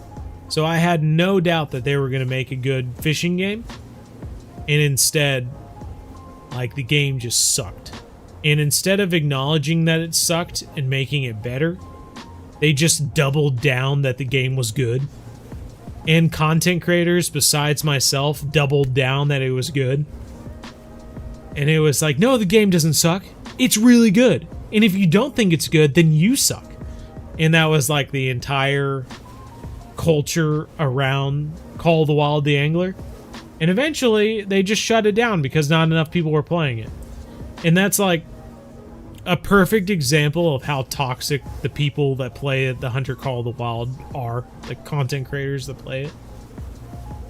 so I had no doubt that they were going to make a good fishing game. And instead, like, the game just sucked. And instead of acknowledging that it sucked and making it better, they just doubled down that the game was good. And content creators, besides myself, doubled down that it was good. And it was like, no, the game doesn't suck. It's really good. And if you don't think it's good, then you suck. And that was like the entire culture around Call the Wild the Angler. And eventually, they just shut it down because not enough people were playing it. And that's like a perfect example of how toxic the people that play the Hunter Call the Wild are. The content creators that play it.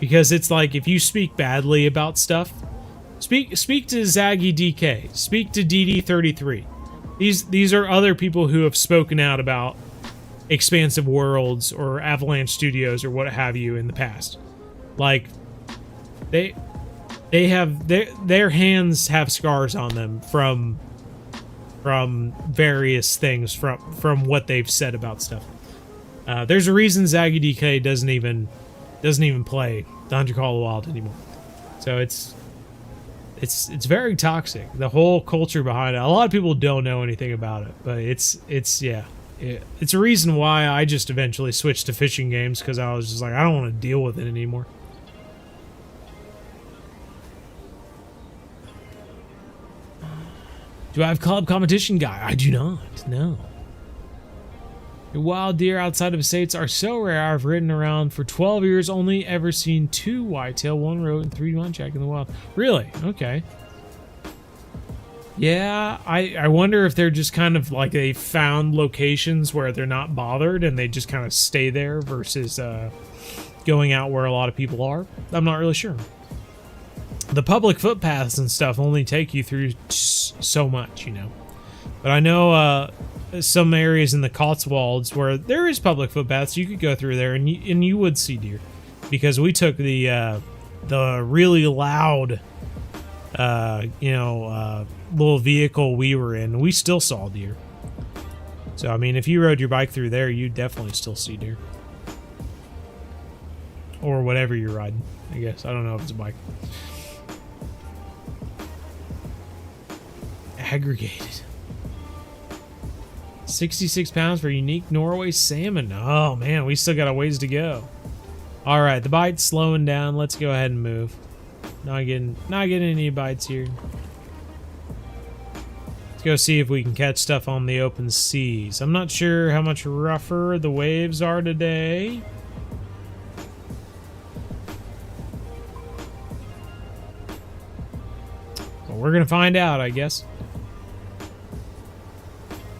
Because it's like, if you speak badly about stuff, speak to Zaggy DK. Speak to DD33. These are other people who have spoken out about Expansive Worlds or Avalanche Studios or what have you in the past. Like, they have their hands have scars on them from various things from what they've said about stuff. There's a reason Zaggy DK doesn't even play the Hunter Call the Wild anymore. So it's very toxic. The whole culture behind it. A lot of people don't know anything about it, but it's a reason why I just eventually switched to fishing games, because I was just like, I don't want to deal with it anymore. Do I have club competition guy? I do not, no. The wild deer outside of states are so rare. I've ridden around for 12 years, only ever seen 2 whitetail, 1 roe, and 3 muntjac in the wild. Really? Okay. Yeah, I wonder if they're just kind of like they found locations where they're not bothered and they just kind of stay there versus going out where a lot of people are. I'm not really sure. The public footpaths and stuff only take you through so much, you know. But I know some areas in the Cotswolds where there is public footpaths, you could go through there and you would see deer, because we took the really loud, little vehicle we were in. We still saw deer. So I mean, if you rode your bike through there, you definitely still see deer, or whatever you're riding. I guess I don't know if it's a bike. Aggregated 66 pounds for unique Norway salmon. Oh man, we still got a ways to go. All right, the bite's slowing down. Let's go ahead and move. Not getting any bites here. Let's go see if we can catch stuff on the open seas. I'm not sure how much rougher the waves are today. Well, we're gonna find out, I guess.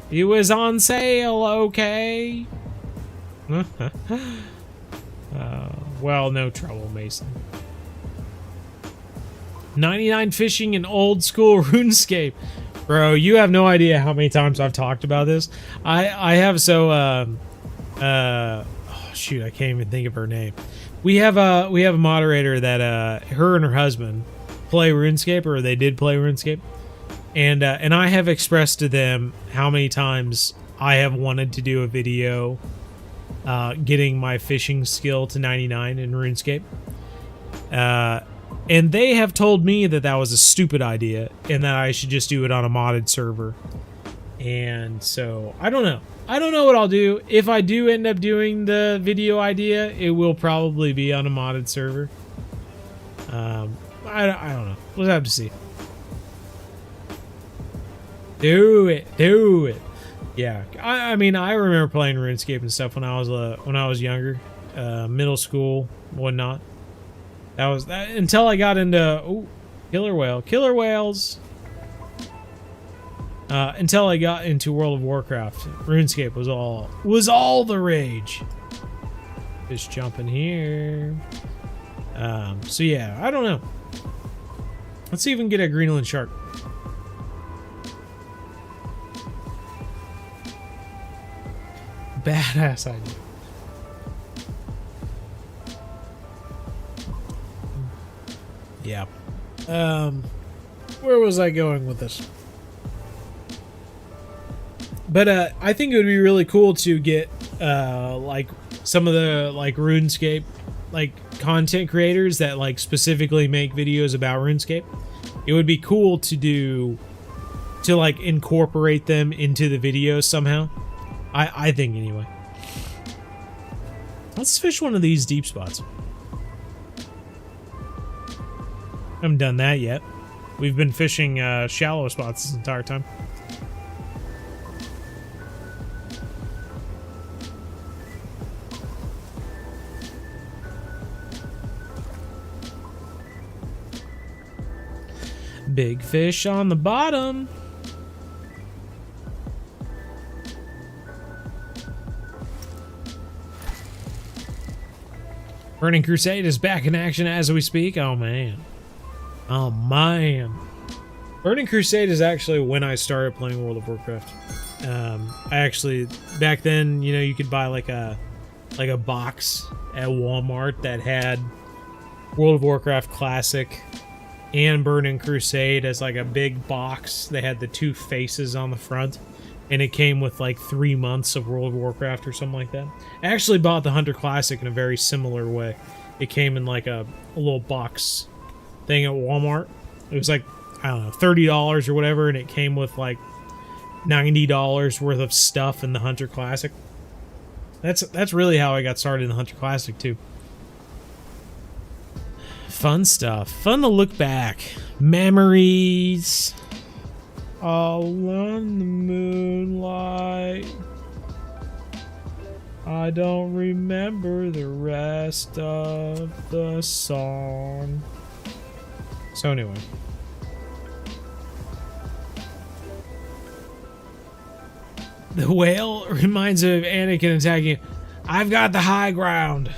It was on sale, okay? Well, no trouble, Mason. 99 fishing and old school RuneScape. Bro, you have no idea how many times I've talked about this. I have so, oh shoot, I can't even think of her name. We have a moderator that, her and her husband play RuneScape, or they did play RuneScape. And I have expressed to them how many times I have wanted to do a video getting my fishing skill to 99 in RuneScape. And they have told me that that was a stupid idea and that I should just do it on a modded server. And so, I don't know. I don't know what I'll do. If I do end up doing the video idea, it will probably be on a modded server. I don't know. We'll have to see. Do it. Yeah, I mean, I remember playing RuneScape and stuff when I was younger, middle school, whatnot. That was that until I got into killer whales. Until I got into World of Warcraft, RuneScape was all the rage. Just jumping here. So yeah, I don't know. Let's see if we can get a Greenland shark. Badass idea. Yeah. Where was I going with this? But I think it would be really cool to get like some of the like RuneScape like content creators that like specifically make videos about RuneScape. It would be cool to like incorporate them into the videos somehow. I think anyway. Let's fish one of these deep spots. Haven't done that yet. We've been fishing shallow spots this entire time. Big fish on the bottom. Burning Crusade is back in action as we speak. Oh man. Oh man. Burning Crusade is actually when I started playing World of Warcraft. I actually back then, you know, you could buy like a box at Walmart that had World of Warcraft Classic and Burning Crusade as like a big box. They had the two faces on the front, and it came with like 3 months of World of Warcraft or something like that. I actually bought the Hunter Classic in a very similar way. It came in like a little box thing at Walmart. It was like, I don't know, $30 or whatever, and it came with like $90 worth of stuff in the Hunter Classic. That's really how I got started in the Hunter Classic too. Fun stuff. Fun to look back. Memories. All on the moonlight. I don't remember the rest of the song. So anyway. The whale reminds me of Anakin attacking. I've got the high ground.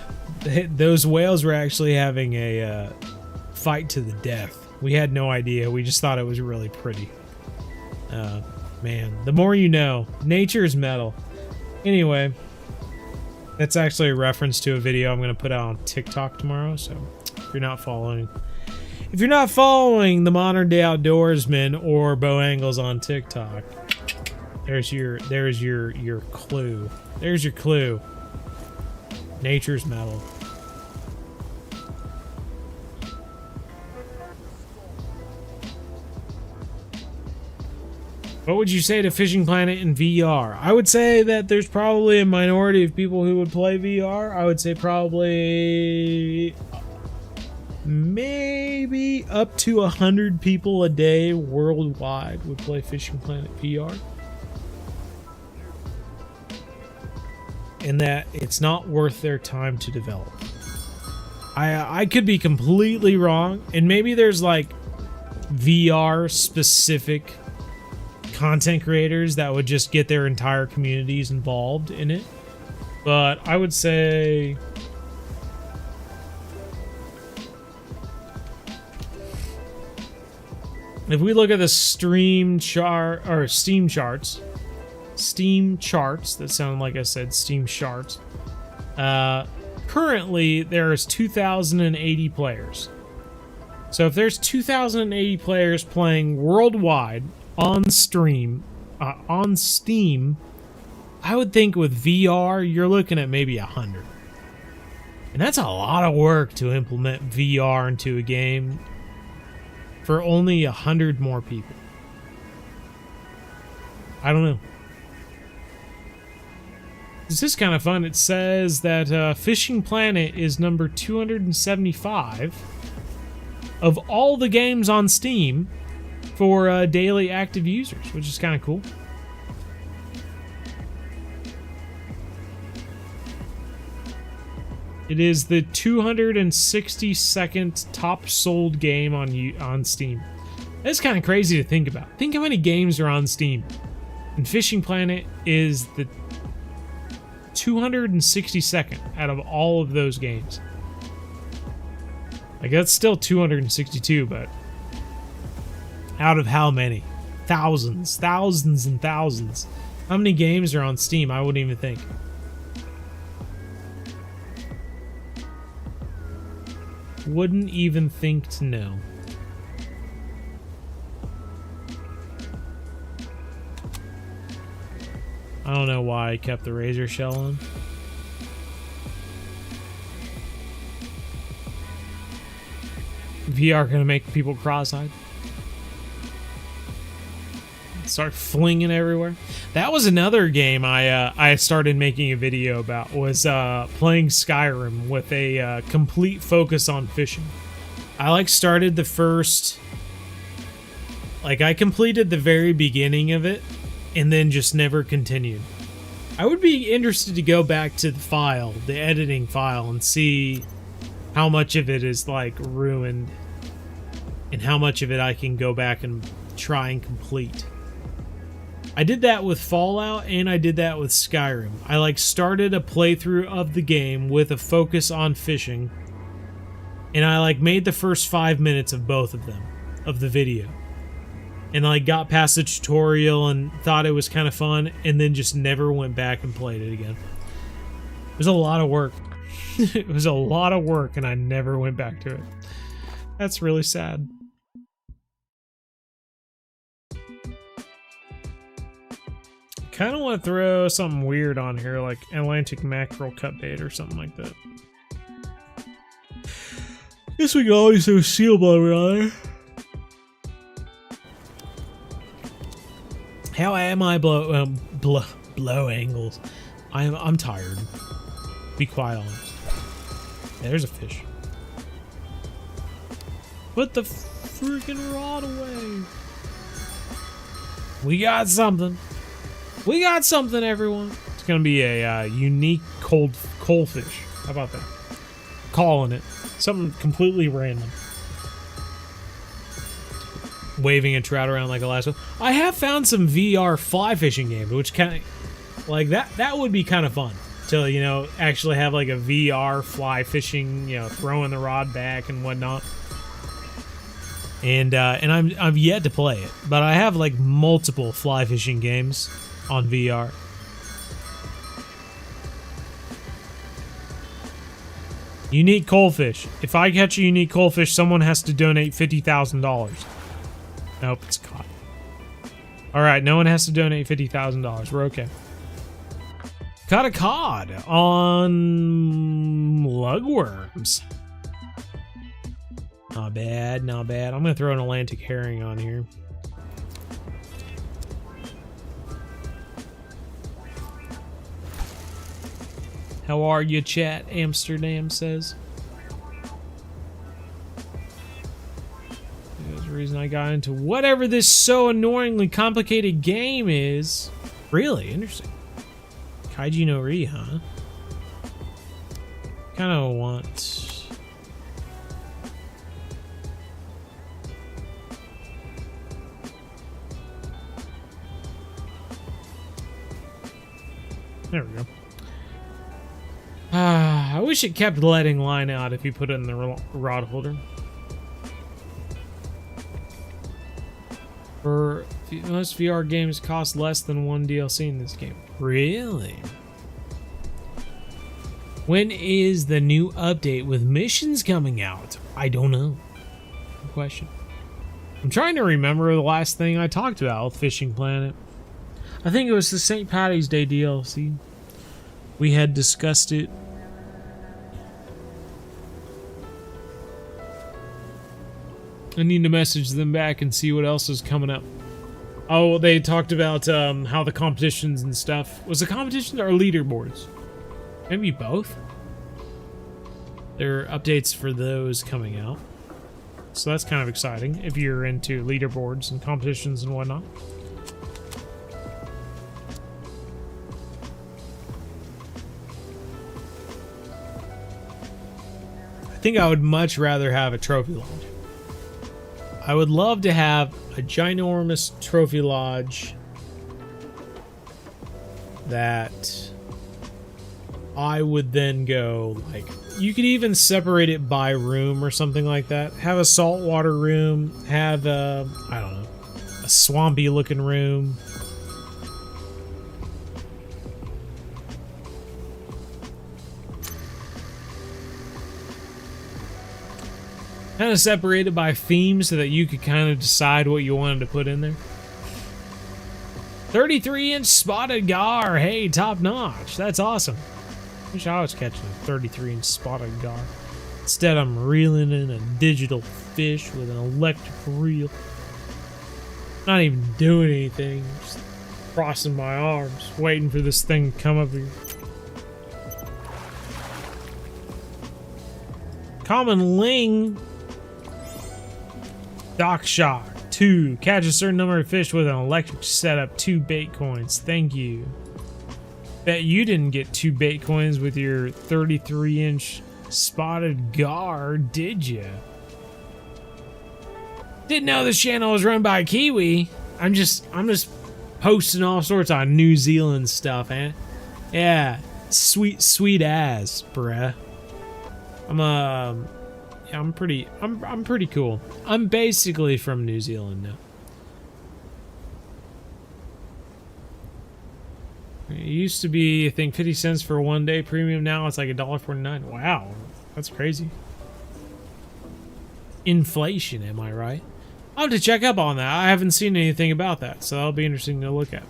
Those whales were actually having a fight to the death. We had no idea. We just thought it was really pretty. Man, the more you know. Nature is metal. Anyway, that's actually a reference to a video I'm going to put out on TikTok tomorrow. So if you're not following the Modern Day Outdoorsman or Bow Angles on TikTok, there's your clue. There's your clue. Nature's metal. What would you say to Fishing Planet in VR? I would say that there's probably a minority of people who would play VR. I would say probably maybe up to 100 people a day worldwide would play Fishing Planet VR. And that it's not worth their time to develop. I could be completely wrong, and maybe there's like VR specific content creators that would just get their entire communities involved in it, but I would say if we look at the Steam charts, that sound like I said Steam charts, currently there's 2,080 players. So if there's 2,080 players playing worldwide on Steam, I would think with VR you're looking at maybe 100, and that's a lot of work to implement VR into a game for only 100 more people. I don't know. This is kind of fun. It says that Fishing Planet is number 275 of all the games on Steam for daily active users, which is kind of cool. It is the 262nd top sold game on Steam. That's kind of crazy to think about. Think how many games are on Steam. And Fishing Planet is the 262nd out of all of those games. Like, that's still 262, but out of how many? Thousands, thousands, and thousands. How many games are on Steam? I wouldn't even think. Wouldn't even think to know. I don't know why I kept the razor shell on. VR gonna make people cross-eyed. Start flinging everywhere. That was another game I started making a video about, was playing Skyrim with a complete focus on fishing. I started the first, I completed the very beginning of it and then just never continued. I would be interested to go back to the file, the editing file, and see how much of it is ruined and how much of it I can go back and try and complete. I did that with Fallout and I did that with Skyrim. I started a playthrough of the game with a focus on fishing, and I made the first 5 minutes of both of them, of the video. And got past the tutorial and thought it was kind of fun, and then just never went back and played it again. It was a lot of work. It was a lot of work, and I never went back to it. That's really sad. Kind of want to throw something weird on here, like Atlantic mackerel cut bait or something like that. Guess we can always throw seal blubber on there. How am I blow angles? I'm tired. Be quiet on it. There's a fish. Put the freaking rod away. We got something. We got something, everyone. It's gonna be a unique coalfish. How about that? Calling it something completely random. Waving a trout around like a lasso. I have found some VR fly fishing games, which kind of that would be kind of fun to actually have a VR fly fishing, throwing the rod back and whatnot. And I've yet to play it, but I have multiple fly fishing games on VR. Unique coalfish. If I catch a unique coalfish, someone has to donate $50,000. Nope, it's caught. Alright, no one has to donate $50,000. We're okay. Caught a cod on lugworms. Not bad, not bad. I'm gonna throw an Atlantic herring on here. How are you, chat? Amsterdam says. There's the reason I got into whatever this so annoyingly complicated game is. Really interesting. Kaiji no Ri, huh? Kind of want. There we go. I wish it kept letting line out if you put it in the rod holder. For most VR games cost less than one DLC in this game. Really? When is the new update with missions coming out? I don't know. Good question. I'm trying to remember the last thing I talked about with Fishing Planet. I think it was the St. Paddy's Day DLC. We had discussed it. I need to message them back and see what else is coming up. Oh, they talked about how the competitions and stuff. Was it competitions or leaderboards? Maybe both. There are updates for those coming out. So that's kind of exciting if you're into leaderboards and competitions and whatnot. I think I would much rather have a trophy lodge. I would love to have a ginormous trophy lodge that I would then go, like, you could even separate it by room or something like that. Have a saltwater room, have a, I don't know, a swampy looking room. Kind of separated by theme so that you could kind of decide what you wanted to put in there. 33-inch spotted gar. Hey, top notch. That's awesome. Wish I was catching a 33-inch spotted gar. Instead, I'm reeling in a digital fish with an electric reel. Not even doing anything. Just crossing my arms, waiting for this thing to come up here. Common ling. Dock shock. 2. Catch a certain number of fish with an electric setup. 2 bait coins. Thank you. Bet you didn't get 2 bait coins with your 33-inch spotted gar, did you? Didn't know this channel was run by a Kiwi. I'm just posting all sorts of New Zealand stuff, eh? Yeah, sweet ass, bruh. I'm pretty cool. I'm basically from New Zealand now. It used to be, I think, 50 cents for a 1-day premium. Now it's like $1.49. Wow, that's crazy. Inflation, am I right? I'll have to check up on that. I haven't seen anything about that, so that'll be interesting to look at.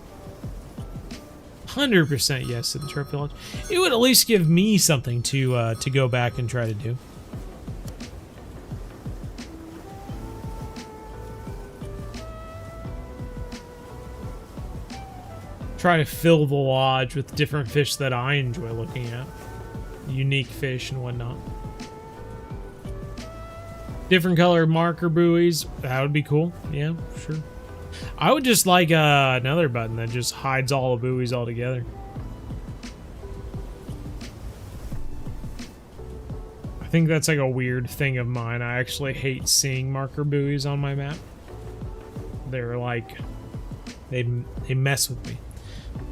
100% yes to the trophy lodge. It would at least give me something to go back and try to do. Try to fill the lodge with different fish that I enjoy looking at. Unique fish and whatnot. Different color marker buoys. That would be cool. Yeah, sure. I would just like another button that just hides all the buoys altogether. I think that's like a weird thing of mine. I actually hate seeing marker buoys on my map. They're like, they mess with me.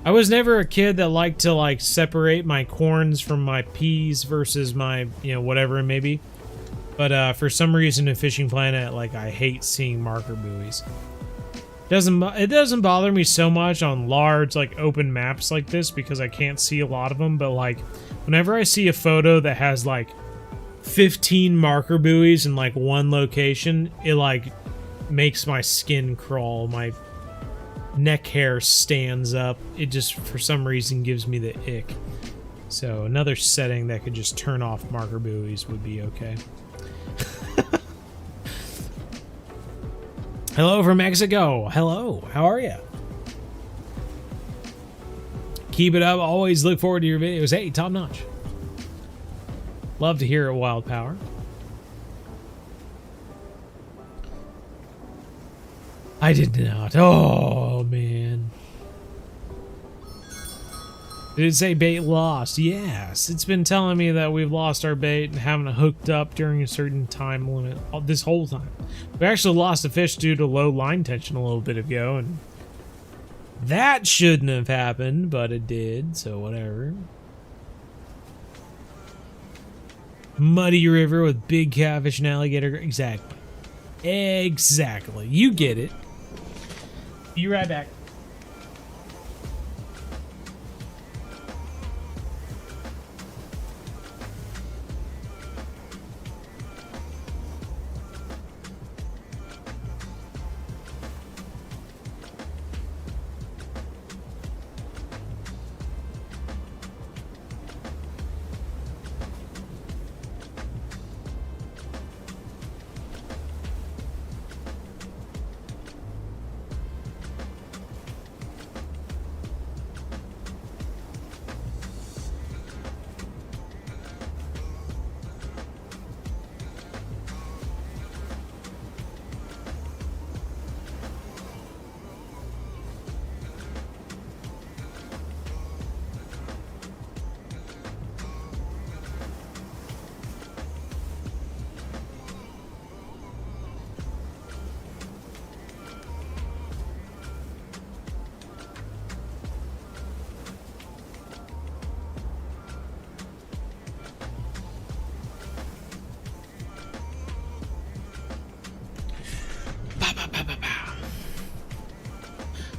I was never a kid that liked to like separate my corns from my peas versus my, you know, whatever it may be. But for some reason in Fishing Planet, like, I hate seeing marker buoys. It doesn't bother me so much on large, like, open maps like this because I can't see a lot of them. But like, whenever I see a photo that has like 15 marker buoys in like one location, it like makes my skin crawl. My neck hair stands up. It just, for some reason, gives me the ick. So another setting that could just turn off marker buoys would be okay. Hello from Mexico. Hello. How are you? Keep it up. Always look forward to your videos. Hey, top notch. Love to hear it, Wild Power. I did not. Oh, man. Did it say bait lost? Yes. It's been telling me that we've lost our bait and haven't hooked up during a certain time limit this whole time. We actually lost a fish due to low line tension a little bit ago, and that shouldn't have happened, but it did, so whatever. Muddy river with big catfish and alligator. Exactly. Exactly. You get it. Be right back.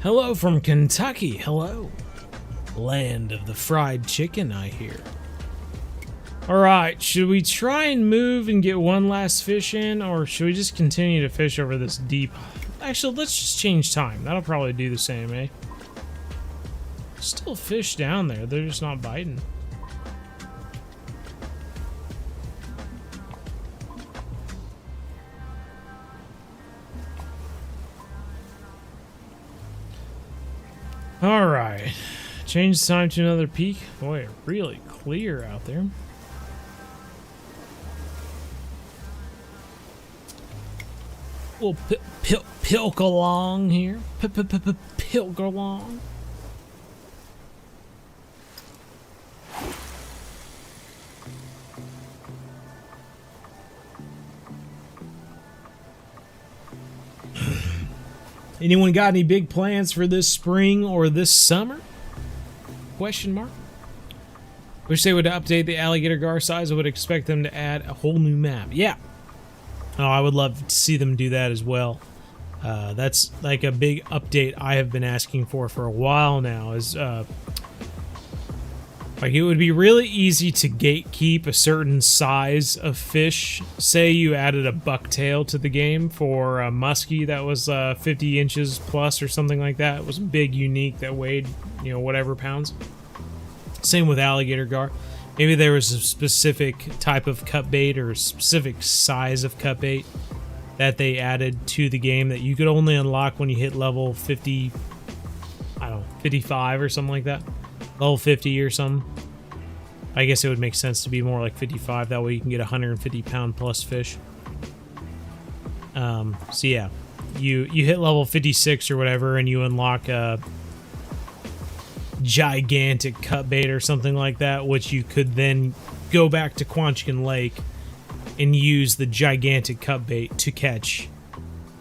Hello from Kentucky. Hello. Land of the fried chicken, I hear. Alright, should we try and move and get one last fish in, or should we just continue to fish over this deep? Actually, let's just change time. That'll probably do the same, eh? Still fish down there, they're just not biting. Alright, change time to another peak. Boy, really clear out there. We'll pilk along here. Pilk along. Anyone got any big plans for this spring or this summer? Question mark. Wish they would update the alligator gar size. I would expect them to add a whole new map. Yeah. Oh, I would love to see them do that as well. That's like a big update I have been asking for a while now. Is like it would be really easy to gatekeep a certain size of fish. Say you added a bucktail to the game for a muskie that was 50 inches plus or something like that. It was big, unique, that weighed, you know, whatever pounds. Same with alligator gar. Maybe there was a specific type of cut bait or a specific size of cut bait that they added to the game that you could only unlock when you hit level 50, I don't know, 55 or something like that. Level 50 or something. I guess it would make sense to be more like 55. That way you can get 150 pound plus fish. So yeah, you hit level 56 or whatever and you unlock a gigantic cut bait or something like that, which you could then go back to Quanchican Lake and use the gigantic cut bait to catch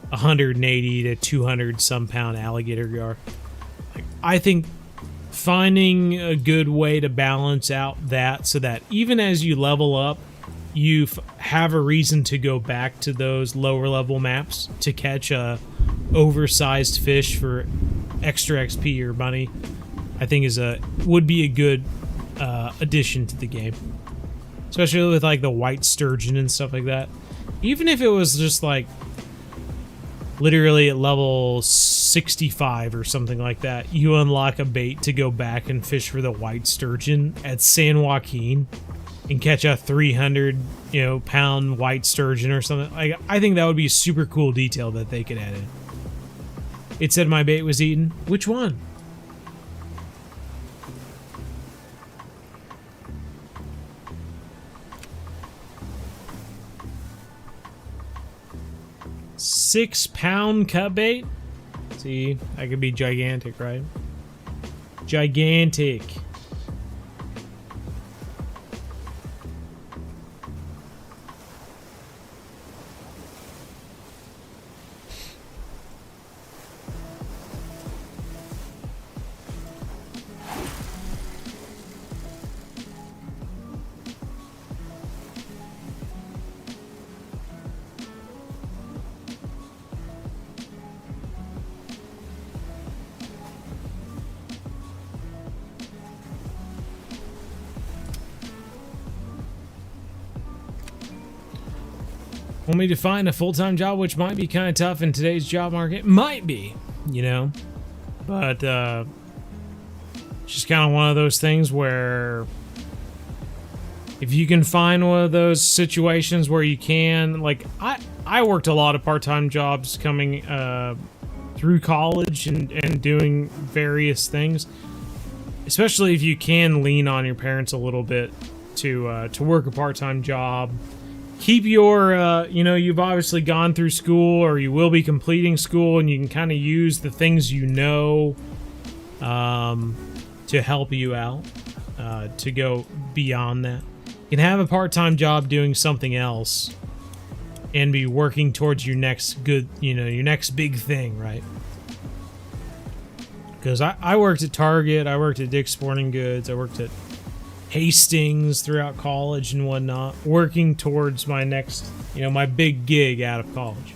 180 to 200 some pound alligator gar. I think finding a good way to balance out that so that even as you level up, you have a reason to go back to those lower level maps to catch a oversized fish for extra XP or money, I think would be a good addition to the game, especially with like the white sturgeon and stuff like that. Even if it was just like literally at level 65 or something like that, you unlock a bait to go back and fish for the white sturgeon at San Joaquin and catch a 300 pound white sturgeon or something. Like, I think that would be a super cool detail that they could add in. It said my bait was eaten. Which one? £6 cut bait? See, that could be gigantic, right? Gigantic. Want me to find a full-time job, which might be kind of tough in today's job market? Might be, but it's just kind of one of those things where if you can find one of those situations where you can, like, I worked a lot of part-time jobs coming through college and doing various things, especially if you can lean on your parents a little bit to work a part-time job. Keep your, you've obviously gone through school or you will be completing school, and you can kind of use the things to help you out, to go beyond that. You can have a part-time job doing something else and be working towards your next your next big thing, right? Because I worked at Target, I worked at Dick's Sporting Goods, I worked at Hastings throughout college and whatnot, working towards my next, my big gig out of college.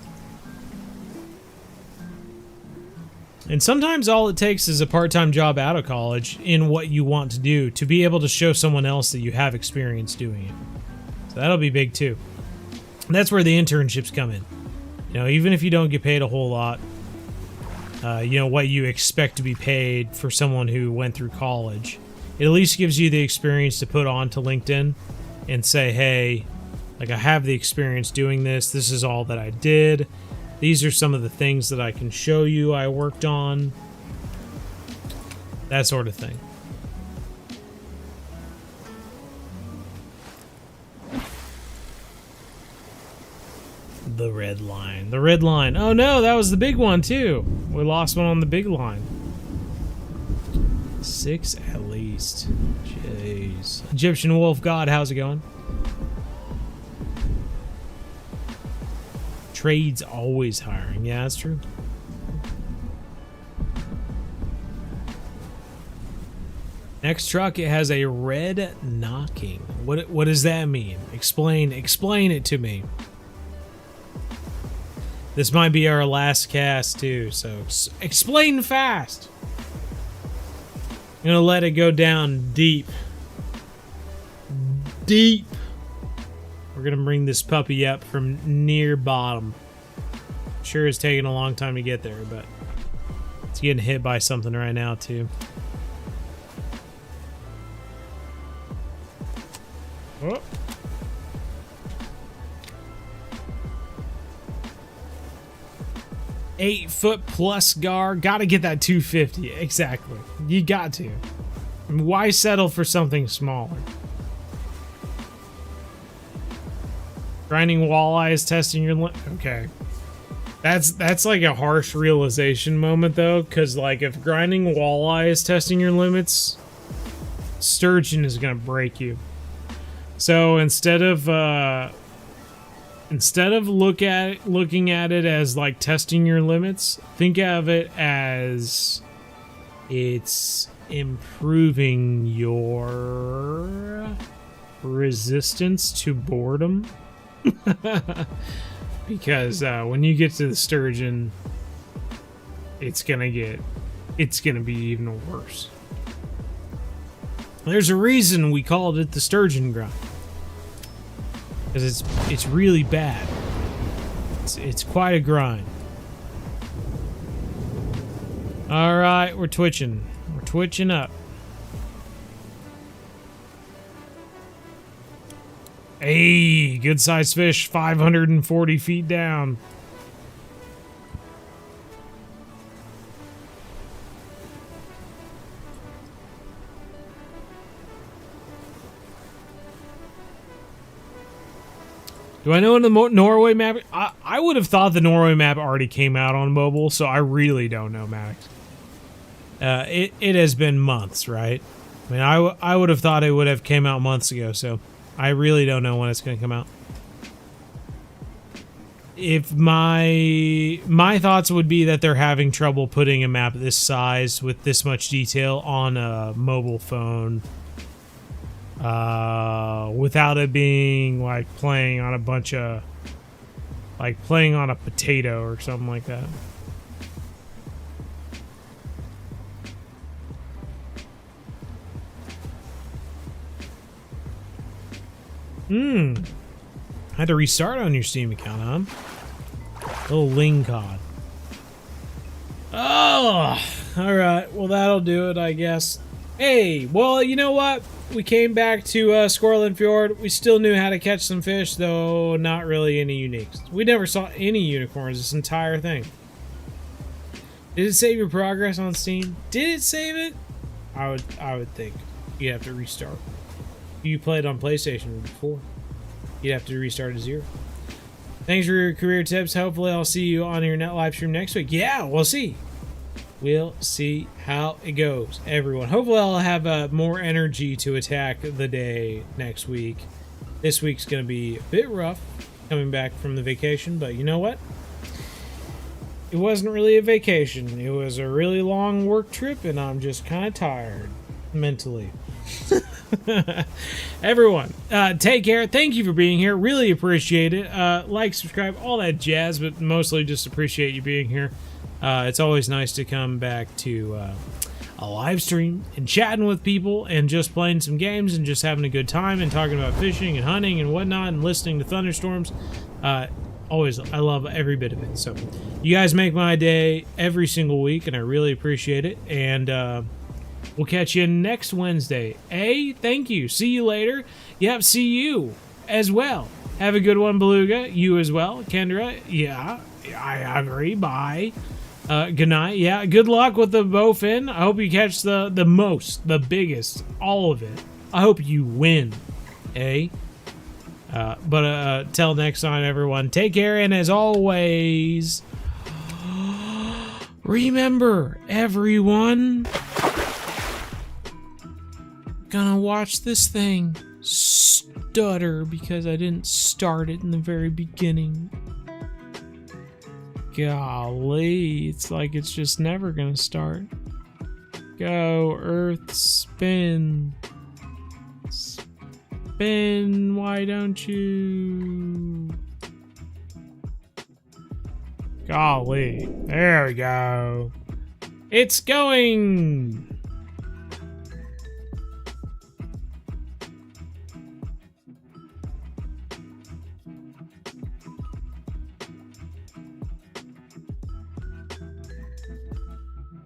And sometimes all it takes is a part-time job out of college in what you want to do to be able to show someone else that you have experience doing it. So that'll be big too. And that's where the internships come in. You know, even if you don't get paid a whole lot, you know, what you expect to be paid for someone who went through college, it at least gives you the experience to put onto LinkedIn and say, hey, like, I have the experience doing this. This is all that I did. These are some of the things that I can show you I worked on. That sort of thing. The red line. The red line. Oh no, that was the big one too. We lost one on the big line. 6 at least. Jeez. Egyptian Wolf God, how's it going? Trade's always hiring. Yeah, that's true. Next truck, it has a red knocking. What does that mean? Explain it to me. This might be our last cast too, so explain fast. I'm gonna let it go down deep. Deep. We're gonna bring this puppy up from near bottom. Sure, it's taking a long time to get there, but it's getting hit by something right now too. Oh. $8 plus gar. Gotta get that 250. Exactly. You got to. Why settle for something smaller? Grinding walleyes, testing your okay. That's like a harsh realization moment though, because like if grinding walleye is testing your limits, sturgeon is gonna break you. So instead of looking at it as like testing your limits, think of it as it's improving your resistance to boredom. Because when you get to the sturgeon, it's gonna be even worse. There's a reason we called it the sturgeon grind. Because it's really bad. It's quite a grind. Alright, we're twitching. We're twitching up. Hey, good sized fish, 540 feet down. Do I know when the Norway map? I would have thought the Norway map already came out on mobile, so I really don't know, Max. It has been months, right? I mean, I would have thought it would have came out months ago, so I really don't know when it's going to come out. If my thoughts would be that they're having trouble putting a map this size with this much detail on a mobile phone. Without it being like playing on a bunch of, like playing on a potato or something like that. Had to restart on your Steam account, huh? Little ling cod. Oh, alright. Well, that'll do it, I guess. Hey, well, you know what? We came back to Skarland Fjord. We still knew how to catch some fish, though not really any uniques. We never saw any unicorns this entire thing. Did it save your progress on Steam? Did it save it? I would think you'd have to restart. You played on PlayStation before. You'd have to restart to 0. Thanks for your career tips. Hopefully I'll see you on your net live stream next week. Yeah, we'll see. We'll see how it goes, everyone. Hopefully I'll have more energy to attack the day next week. This week's going to be a bit rough coming back from the vacation, but you know what? It wasn't really a vacation. It was a really long work trip, and I'm just kind of tired mentally. Everyone, take care. Thank you for being here. Really appreciate it. Like, subscribe, all that jazz, but mostly just appreciate you being here. It's always nice to come back to a live stream and chatting with people and just playing some games and just having a good time and talking about fishing and hunting and whatnot and listening to thunderstorms. Always, I love every bit of it. So you guys make my day every single week, and I really appreciate it. And we'll catch you next Wednesday. Thank you. See you later. Yep, see you as well. Have a good one, Beluga. You as well. Kendra, yeah, I agree. Bye. Good night. Yeah, good luck with the bowfin. I hope you catch the most, the biggest, all of it. I hope you win. But till next time, everyone, take care, and as always, remember, everyone, gonna watch this thing stutter because I didn't start it in the very beginning. Golly, it's like it's just never gonna start. Go, Earth, spin. Spin, why don't you? Golly, there we go. It's going!